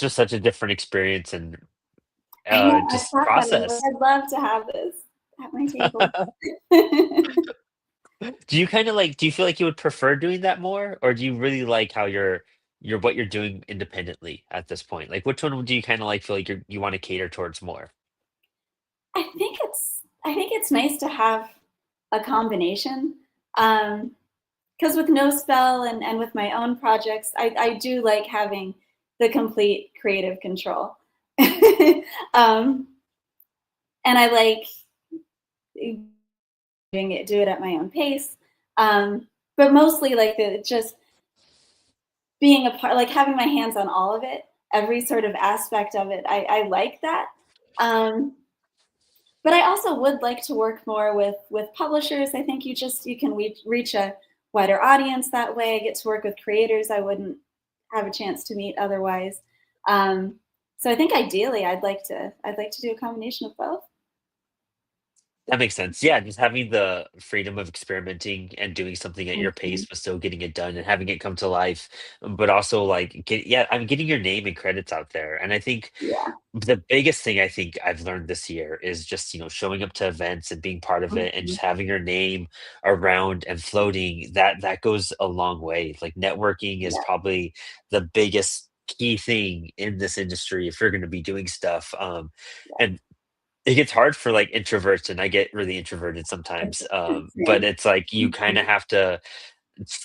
just such a different experience and I know, I've just thought that. I'm like, process. I'd love to have this at my table. Do you feel like you would prefer doing that more, or do you really like how you're what you're doing independently at this point? Like which one do you kind of like feel like you want to cater towards more? I think it's nice to have a combination. Because with No Spell and with my own projects, I do like having the complete creative control. um, and I like do it at my own pace. But mostly like the just being a part, like having my hands on all of it, every sort of aspect of it. I like that. Um, but I also would like to work more with publishers. I think you can reach a wider audience that way. I get to work with creators I wouldn't have a chance to meet otherwise. So I think ideally I'd like to do a combination of both. That makes sense. Yeah, just having the freedom of experimenting and doing something at your Mhm. pace, but still getting it done and having it come to life. But also like yeah, I'm getting your name and credits out there. And I think Yeah. the biggest thing I think I've learned this year is just, showing up to events and being part of it and Mhm. just having your name around and floating, that goes a long way. Like networking is Yeah. probably the biggest key thing in this industry if you're going to be doing stuff. And it gets hard for like introverts, and I get really introverted sometimes. But Same. it's like you kind Mhm. of have to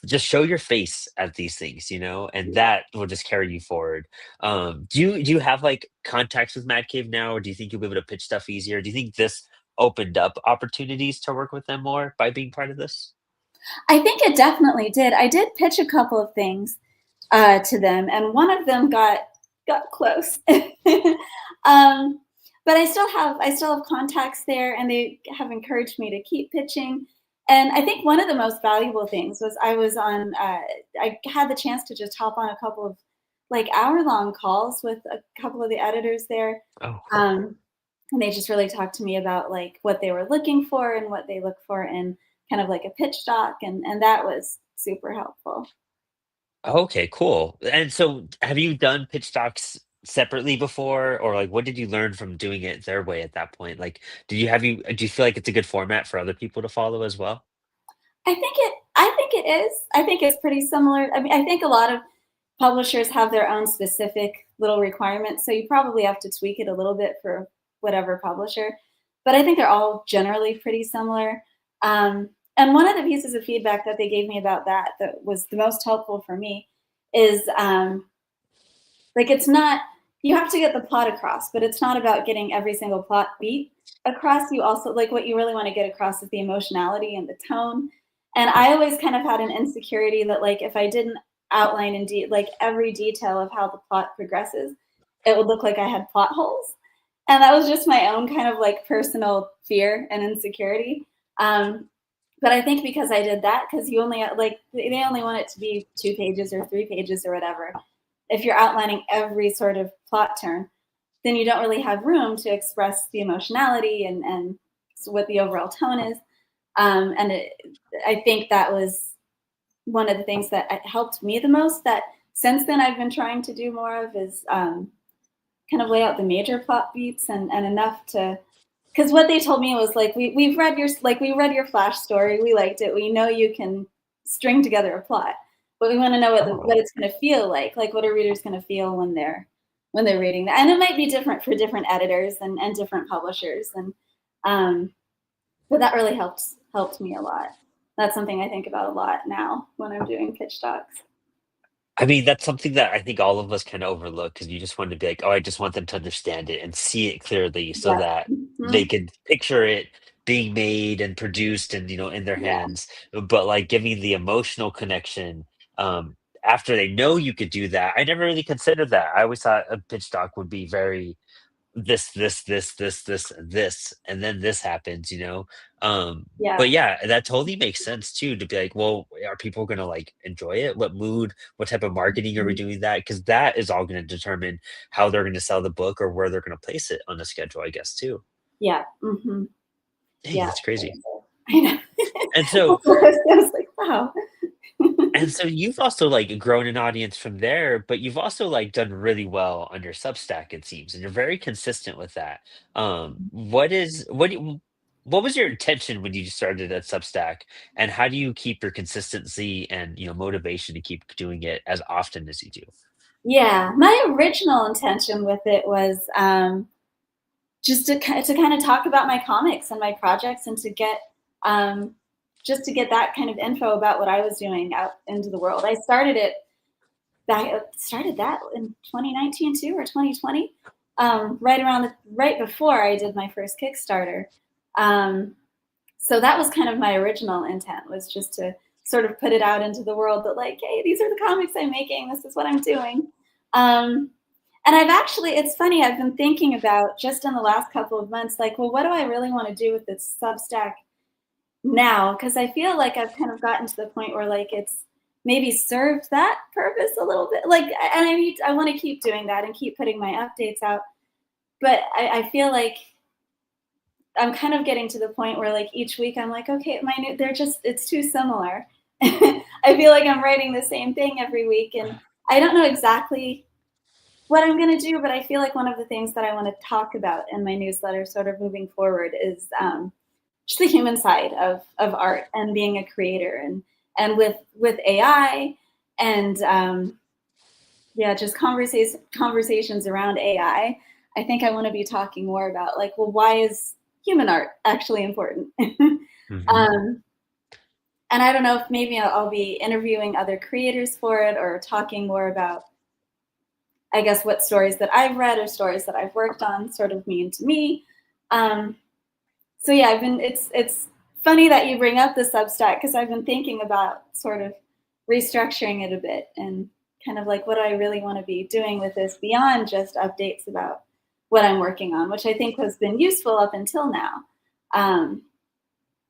just show your face at these things, and Yeah. that will just carry you forward. Do you have like contacts with Mad Cave now, or do you think you'll be able to pitch stuff easier? Do you think this opened up opportunities to work with them more by being part of this? I think it definitely did. I did pitch a couple of things to them, and one of them got close. um, but I still have contacts there, and they have encouraged me to keep pitching. And I think one of the most valuable things was I was on. I had the chance to just hop on a couple of like hour-long calls with a couple of the editors there, Oh, cool. um, and they just really talked to me about like what they were looking for and what they look for in kind of like a pitch doc, and that was super helpful. Okay, cool. And so have you done pitch docs separately before, or like what did you learn from doing it their way at that point? Like, do you feel like it's a good format for other people to follow as well? I think it is. I think it's pretty similar. I mean, I think a lot of publishers have their own specific little requirements, so you probably have to tweak it a little bit for whatever publisher. But I think they're all generally pretty similar. And one of the pieces of feedback that they gave me about that was the most helpful for me is like it's not you have to get the plot across, but it's not about getting every single plot beat across. You also like what you really want to get across is the emotionality and the tone. And I always kind of had an insecurity that like if I didn't outline like every detail of how the plot progresses, it would look like I had plot holes. And that was just my own kind of like personal fear and insecurity. But I think because I did that, because you only like they only want it to be 2 pages or 3 pages or whatever. If you're outlining every sort of plot turn, then you don't really have room to express the emotionality and so what the overall tone is. I think that was one of the things that helped me the most. That since then I've been trying to do more of is kind of lay out the major plot beats and enough to because what they told me was like we read your flash story, we liked it, we know you can string together a plot, but we want to know what Oh. it's going to feel like what a reader's going to feel when they're reading that, and it might be different for different editors and different publishers, and um, but that really helped me a lot. That's something I think about a lot now when I'm doing pitch docs. I mean, that's something that I think all of us kind of overlook because you just want to be like, oh, I just want them to understand it and see it clearly so Yeah. that they Mhm. can picture it being made and produced and, in their Yeah. hands. But like giving the emotional connection after they know you could do that, I never really considered that. I always thought a pitch doc would be very this, and then this happens, Yeah. but yeah, that totally makes sense too, to be like, well, are people gonna like enjoy it? What mood, what type of marketing are we Mhm. doing that? Because that is all gonna determine how they're gonna sell the book or where they're gonna place it on the schedule, I guess, too. Yeah. Hmm. Dang, Yeah. that's crazy. I know. And so I was like, wow. And so you've also, like, grown an audience from there, but you've also, like, done really well on your Substack, it seems, and you're very consistent with that. What was your intention when you started at Substack, and how do you keep your consistency and, motivation to keep doing it as often as you do? Yeah, my original intention with it was just to kind of talk about my comics and my projects and to get um, just to get that kind of info about what I was doing out into the world. I started that in 2019 too or 2020, right before I did my first Kickstarter. Um, so that was kind of my original intent was just to sort of put it out into the world that like, hey, these are the comics I'm making. This is what I'm doing. Um, And it's funny, I've been thinking about just in the last couple of months, like, well, what do I really want to do with this Substack now? Because I feel like I've kind of gotten to the point where like it's maybe served that purpose a little bit. Like, and I want to keep doing that and keep putting my updates out. But I feel like I'm kind of getting to the point where like each week I'm like, okay, it's too similar. I feel like I'm writing the same thing every week, and I don't know exactly what I'm going to do, but I feel like one of the things that I want to talk about in my newsletter sort of moving forward is just the human side of art and being a creator, and with AI and just conversations around AI. I think I want to be talking more about like, well, why is human art actually important? Mm-hmm. And I don't know if maybe I'll be interviewing other creators for it or talking more about, I guess, what stories that I've read or stories that I've worked on sort of mean to me. So yeah, it's funny that you bring up the Substack because I've been thinking about sort of restructuring it a bit and kind of like what do I really want to be doing with this beyond just updates about what I'm working on, which I think has been useful up until now.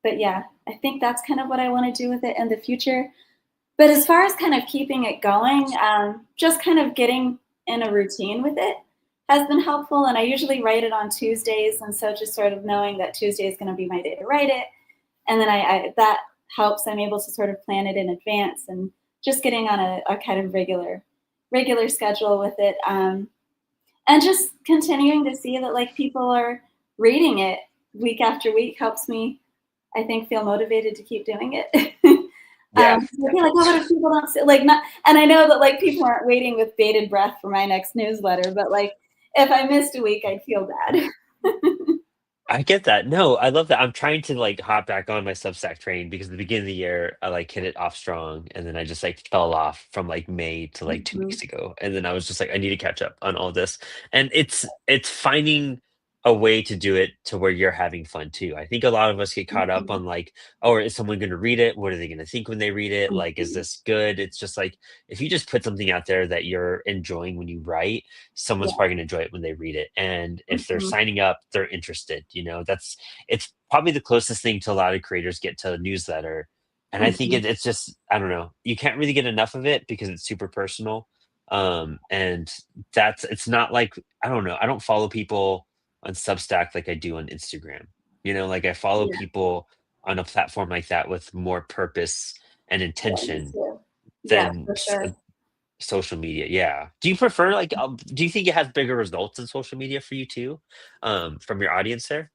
But yeah, I think that's kind of what I want to do with it in the future. But as far as kind of keeping it going, just kind of getting in a routine with it has been helpful. And I usually write it on Tuesdays. And so just sort of knowing that Tuesday is going to be my day to write it. And then that helps. I'm able to sort of plan it in advance and just getting on a kind of regular schedule with it. And just continuing to see that like people are reading it week after week helps me, I think, feel motivated to keep doing it. Yeah. I feel like, oh, what if people don't say, like, not, and I know that like people aren't waiting with bated breath for my next newsletter, but like if I missed a week, I'd feel bad. I get that. No, I love that. I'm trying to like hop back on my Substack train because at the beginning of the year I like hit it off strong and then I just like fell off from like May to like 2 weeks ago. And then I was just like, I need to catch up on all this. And it's finding a way to do it to where you're having fun too. I think a lot of us get caught up on like, oh, is someone going to read it? What are they going to think when they read it? Like, is this good? It's just like if you just put something out there that you're enjoying when you write, someone's Yeah. probably going to enjoy it when they read it. And if they're Mhm. signing up, they're interested. It's probably the closest thing to a lot of creators get to a newsletter. And I think Mhm. it's just, I don't know, you can't really get enough of it because it's super personal. And it's not like, I don't know, I don't follow people on Substack like I do on Instagram. Like I follow Yeah. people on a platform like that with more purpose and Yeah, me intention too. Yeah, than for sure. social media. Yeah. Do you prefer like do you think it has bigger results in social media for you too? From your audience there?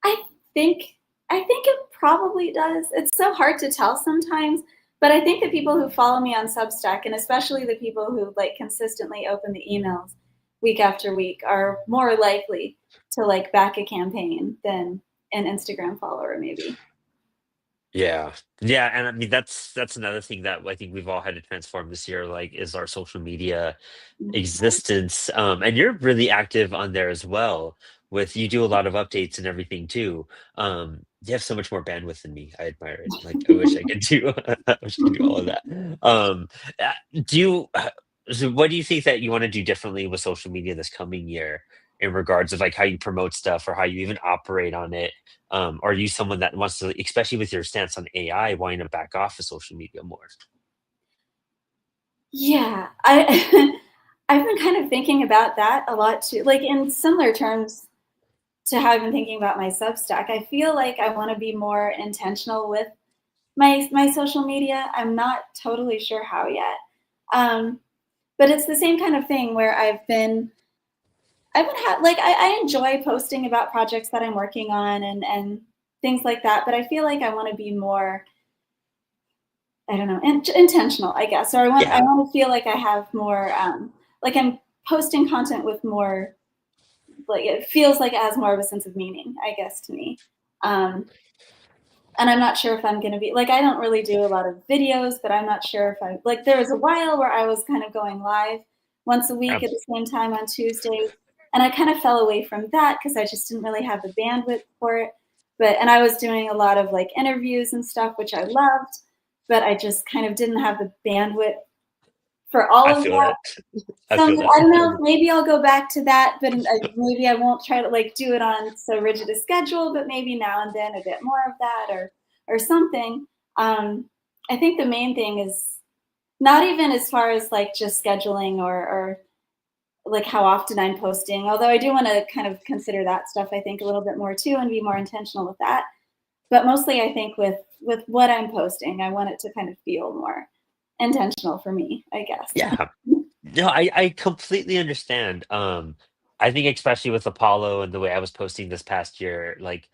I think I think it probably does. It's so hard to tell sometimes, but I think the people who follow me on Substack, and especially the people who like consistently open the emails week after week, are more likely to like back a campaign than an Instagram follower, maybe. Yeah. Yeah, and I mean that's another thing that I think we've all had to transform this year, like is our social media Mhm. existence. And you're really active on there as well. You do a lot of updates and everything too. You have so much more bandwidth than me. I admire it. Like I wish I could do I wish I could do all of that. Um uh, do you so what do you think that you want to do differently with social media this coming year in regards of like how you promote stuff or how you even operate on it? Are you someone that wants to, especially with your stance on AI, wanting to back off of social media more? Yeah, I've been kind of thinking about that a lot too, like in similar terms to how I've been thinking about my Substack. I feel like I want to be more intentional with my social media. I'm not totally sure how yet. Um, but it's the same kind of thing where like I enjoy posting about projects that I'm working on and things like that. But I feel like I want to be more, I don't know, intentional, I guess. Or I Yeah. want to feel like I have more, like I'm posting content with more, like it feels like it has more of a sense of meaning, I guess, to me. Um, and I'm not sure if I'm going to be like, I don't really do a lot of videos, but I'm not sure if I like, there was a while where I was kind of going live once a week Yeah. at the same time on Tuesdays. And I kind of fell away from that because I just didn't really have the bandwidth for it. And I was doing a lot of like interviews and stuff, which I loved, but I just kind of didn't have the bandwidth for all I of feel that. that. I So feel that. I don't know, maybe I'll go back to that, but maybe I won't try to like do it on so rigid a schedule, but maybe now and then a bit more of that or something. I think the main thing is not even as far as like just scheduling or like how often I'm posting, although I do want to kind of consider that stuff, I think, a little bit more too and be more intentional with that. But mostly I think with what I'm posting, I want it to kind of feel more intentional for me, I guess. Yeah. No, I completely understand. I think especially with Apollo and the way I was posting this past year, like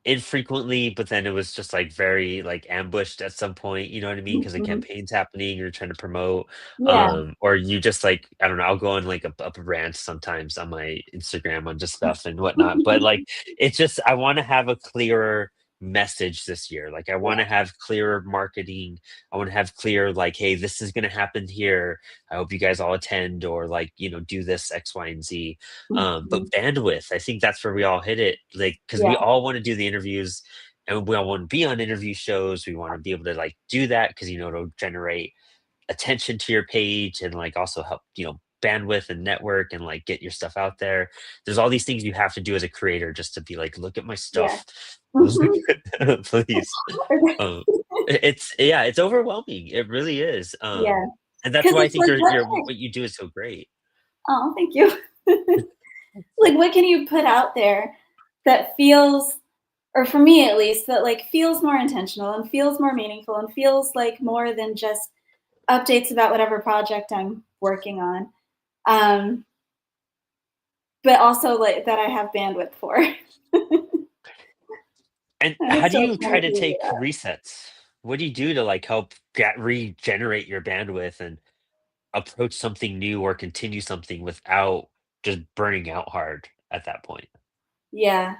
infrequently, but then it was just like very like ambushed at some point, you know what I mean? Because the Mhm. campaign's happening, you're trying to promote, Yeah, or you just like, I don't know, I'll go on like a rant sometimes on my Instagram on just stuff and whatnot. But like it's just I want to have a clearer message this year. Like I want to yeah, have clearer marketing. I want to have clear like, hey, this is gonna happen here. I hope you guys all attend or like, do this X, Y, and Z. But mhm, bandwidth, I think that's where we all hit it. Like, because we yeah, all want to do the interviews and we all want to be on interview shows. We want to be able to like do that because it'll generate attention to your page and like also help, bandwidth and network and like get your stuff out there. There's all these things you have to do as a creator just to be like, look at my yeah. stuff. Mhm. Please. Um it's overwhelming. It really is. Yeah, And that's because why I it's think like, what you do is so great. oh, thank you. Like, what can you put out there that feels, or for me at least, that like feels more intentional and feels more meaningful and feels like more than just updates about whatever project I'm working on, um, but also like that I have bandwidth for. And I'm how do still you trying try to to figure take it out. resets? What do you do to like help get regenerate your bandwidth and approach something new or continue something without just burning out hard at that point? Yeah,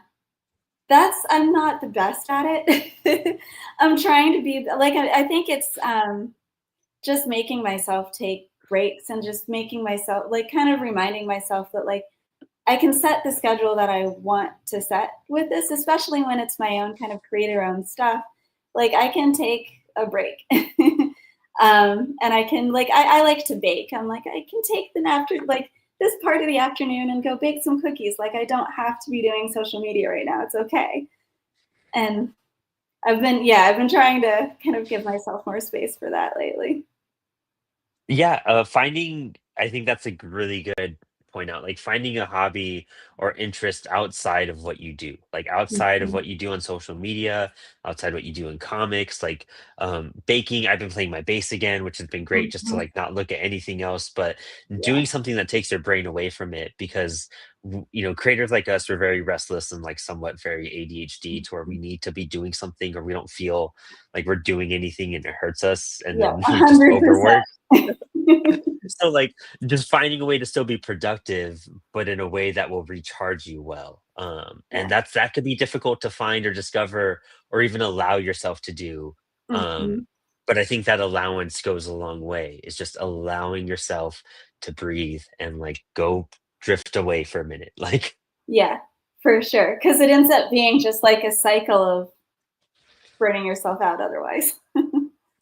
I'm not the best at it. I'm trying to be like I think it's just making myself take breaks and just making myself like kind of reminding myself that like I can set the schedule that I want to set with this, especially when it's my own kind of creator owned stuff. Like I can take a break. And I can like I like to bake. I'm like I can take the after like this part of the afternoon and go bake some cookies. Like I don't have to be doing social media right now. It's okay. And I've been trying to kind of give myself more space for that lately. Yeah, I think that's a really good point out. Like finding a hobby or interest outside of what you do, like outside of Mhm. what you do on social media, outside what you do in comics, like baking. I've been playing my bass again, which has been great just to Mhm. like not look at anything else, but Yeah. doing something that takes your brain away from it because creators like us are very restless and like somewhat very ADHD to where we need to be doing something or we don't feel like we're doing anything and it hurts us and Yeah, then we just overwork. 100%. So, like, just finding a way to still be productive, but in a way that will recharge you well. And Yeah. that could be difficult to find or discover or even allow yourself to do. Um, Mhm. but I think that allowance goes a long way. It's just allowing yourself to breathe and like go drift away for a minute. Like, Yeah, for sure. Because it ends up being just like a cycle of burning yourself out otherwise.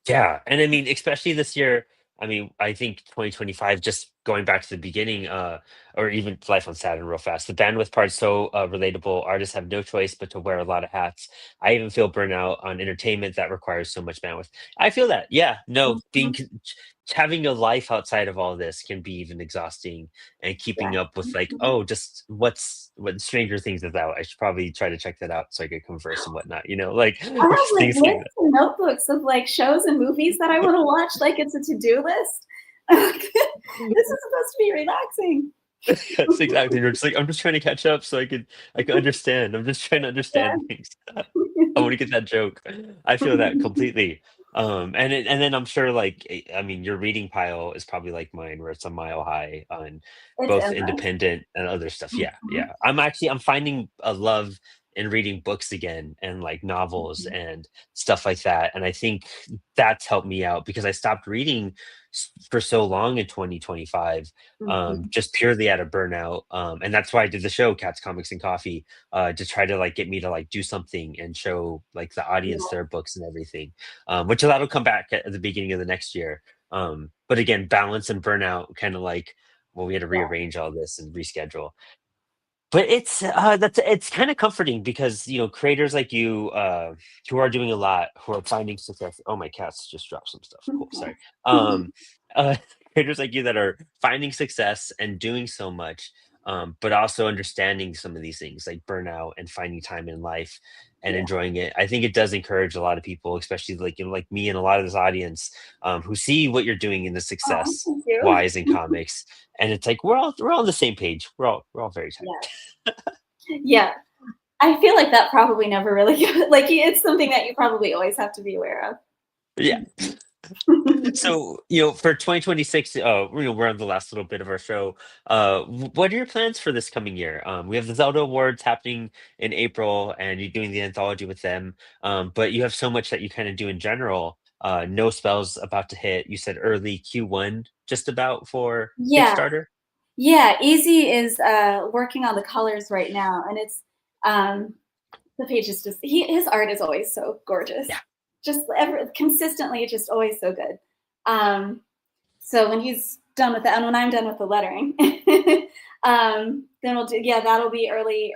yeah, and I mean, especially this year, I mean, I think 2025, just going back to the beginning, or even Life on Saturn real fast, the bandwidth part's so relatable. Artists have no choice but to wear a lot of hats. I even feel burnout on entertainment that requires so much bandwidth. I feel that. Yeah, no, Mhm. having a life outside of all this can be even exhausting, and Yeah. keeping up with like, Mhm. oh, just what Stranger Things is out. I should probably try to check that out so I could converse and whatnot. Like I have just like things like lists and notebooks of like shows and movies that I want to watch, like it's a to-do list. This is supposed to be relaxing. Yes, exactly. You're just like, I'm just trying to catch up so I can understand. I'm just trying to Yeah. understand things. I want to get that joke. I feel that completely. And then I'm sure like I mean your reading pile is probably like mine where it's a mile high on It's both endless. independent and other stuff. Yeah, Mhm. yeah. I'm finding a love in reading books again and like novels Mhm. and stuff like that. And I think that's helped me out because I stopped reading for so long in 2025 Mhm. just purely out of burnout. And that's why I did the show Cats, Comics, and Coffee to try to like get me to like do something and show like the audience Yeah. their books and everything, which that'll come back at the beginning of the next year. But again, balance and burnout kind of like, well, we had to Yeah. rearrange all this and reschedule. But it's kind of comforting because creators like you who are doing a lot, who are finding success. Oh, my cats just dropped some stuff. Cool, sorry. Um, uh, Creators like you that are finding success and doing so much, but also understanding some of these things like burnout and finding time in life and Yeah. enjoying it. I think it does encourage a lot of people, especially like like me and a lot of this audience, who see what you're doing in the Oh, success thank you. wise in comics, and it's like we're all on the same page. We're all very tired. Yeah. Yeah. I feel like that probably never really like it's something that you probably always have to be aware of. Yeah. So, for 2026, we're on the last little bit of our show. What are your plans for this coming year? We have the Zelda Awards happening in April, and you're doing the anthology with them. But you have so much that you kind of do in general. No Spells about to hit. You said early Q1, just about for Yeah. Kickstarter. Yeah, Easy is working on the colors right now, and it's um, the page is just his art is always so gorgeous, Yeah. just consistently, just always so good. Um, so when he's done with that, and when I'm done with the lettering, then we'll do that'll be early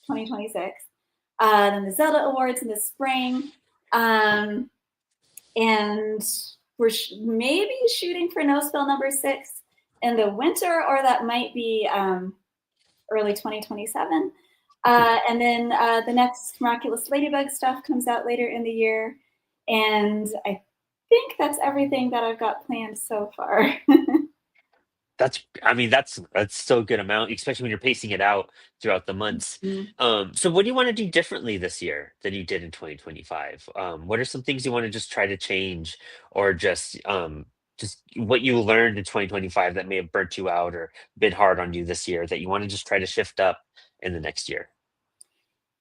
2026. Then the Zelda Awards in the spring, um, and we're maybe shooting for No Spell number 6 in the winter, or that might be early 2027. And then the next Miraculous Ladybug stuff comes out later in the year. And I think that's everything that I've got planned so far. I mean, that's still a good amount, especially when you're pacing it out throughout the months. Mhm. So what do you want to do differently this year than you did in 2025? What are some things you want to just try to change, or just what you learned in 2025 that may have burnt you out or been hard on you this year that you want to just try to shift up in the next year?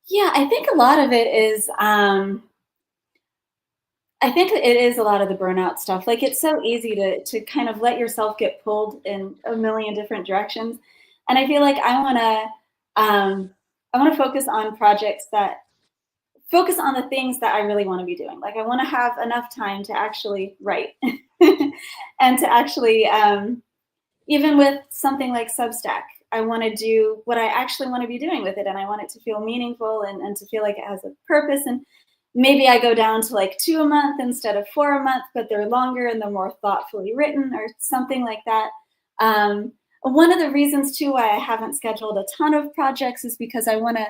Yeah, I think a lot of it is I think it is a lot of the burnout stuff. Like it's so easy to kind of let yourself get pulled in a million different directions. And I feel like I want to focus on projects that focus on the things that I really want to be doing. Like I want to have enough time to actually write and to actually even with something like Substack, I want to do what I actually want to be doing with it. And I want it to feel meaningful and to feel like it has a purpose. And maybe I go down to like 2 a month instead of 4 a month, but they're longer and they're more thoughtfully written or something like that. One of the reasons too why I haven't scheduled a ton of projects is because I want to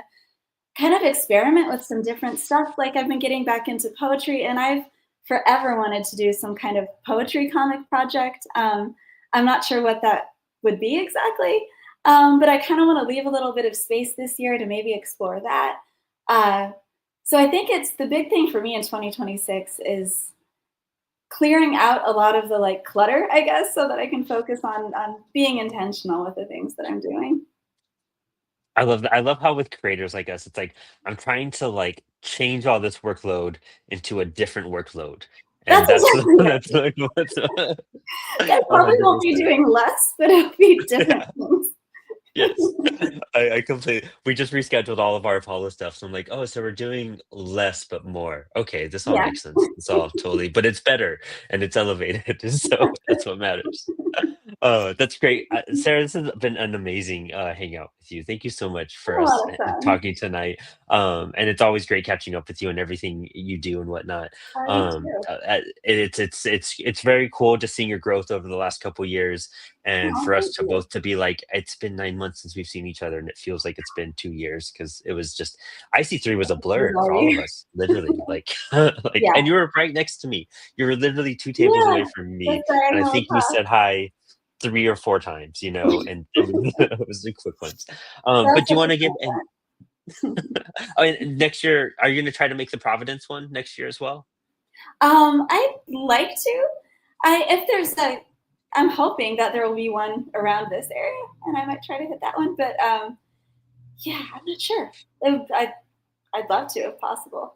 kind of experiment with some different stuff. Like I've been getting back into poetry, and I've forever wanted to do some kind of poetry comic project. I'm not sure what that would be exactly, but I kind of want to leave a little bit of space this year to maybe explore that. So I think it's the big thing for me in 2026 is clearing out a lot of the like clutter, I guess, so that I can focus on being intentional with the things that I'm doing. I love that. I love how with creators like us, it's like I'm trying to like change all this workload into a different workload, and That's that's exactly it. that's like what's I probably won't be 100%. doing less, but it'll be different things. Yes, I completely. We just rescheduled all of our Apollo stuff, so I'm like, oh, so we're doing less but more. Okay, this all Yeah. makes sense. It's all totally, but it's better and it's elevated, so that's what matters. Oh, that's great, Sarah. This has been an amazing hangout with you. Thank you so much for A us lot of fun. talking tonight. And it's always great catching up with you and everything you do and whatnot. You too. It's very cool just seeing your growth over the last couple years, and Oh, for us thank to you. both to be like, it's been 9 months since we've seen each other, and it feels like it's been 2 years because it was just IC3 was a blur for all of Sorry. us, literally. Like, like, Yeah. and you were right next to me. You were literally two tables Yeah. away from The me, and I diagonal think we across. said hi 3 or 4 times, and it was the quick ones. That's But do you such want a to give? fun And event. oh, and next year, are you going to try to make the Providence one next year as well? I'd like to. If there's a, I'm hoping that there will be one around this area, and I might try to hit that one. But yeah, I'm not sure. I'd love to if possible.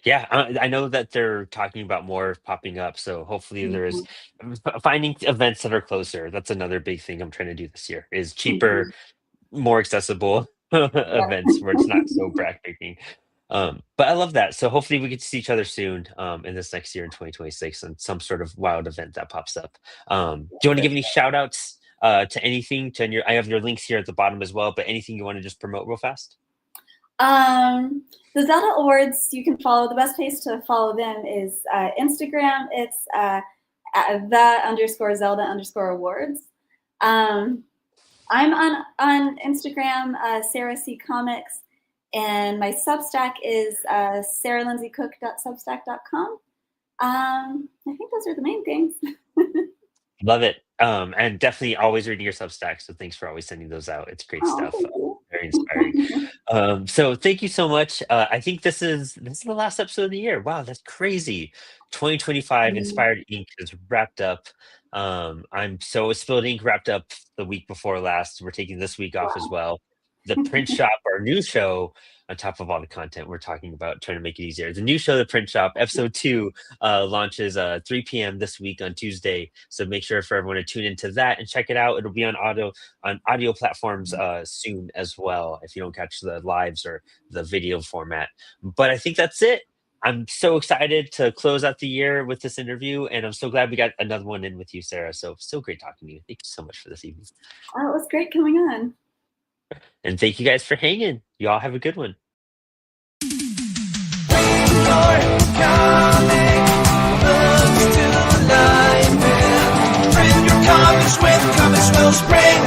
Yeah, I know that they're talking about more popping up, so hopefully there is Mhm. finding events that are closer. That's another big thing I'm trying to do this year is cheaper, Mhm. more accessible Yeah. events where it's not so backbreaking. But I love that. So hopefully we get to see each other soon in this next year in 2026 on some sort of wild event that pops up. Do you want to give any shout outs to anything? I have your links here at the bottom as well, but anything you want to just promote real fast? The Zelda Awards, you can follow. The best place to follow them is Instagram. It's _Zelda_awards. I'm on Instagram, Sarah C Comics, and my Substack is sarahlindsaycook.substack.com. I think those are the main things. Love it. And definitely always reading your Substack. So thanks for always sending those out. It's great stuff. Thank you. Very inspiring. So thank you so much. I think this is the last episode of the year. Wow, that's crazy. 2025 Inspired Ink is wrapped up. Spilled Ink wrapped up the week before last. We're taking this week off as well. The Print Shop, our new show, on top of all the content we're talking about, trying to make it easier. The new show, The Print Shop, episode 2, launches 3 p.m. this week on Tuesday. So make sure for everyone to tune into that and check it out. It'll be on audio platforms soon as well, if you don't catch the lives or the video format. But I think that's it. I'm so excited to close out the year with this interview, and I'm so glad we got another one in with you, Sarah. So great talking to you. Thank you so much for this evening. Oh, it was great coming on. And thank you guys for hanging. You all have a good one. Bring your comics with Comix Wellspring.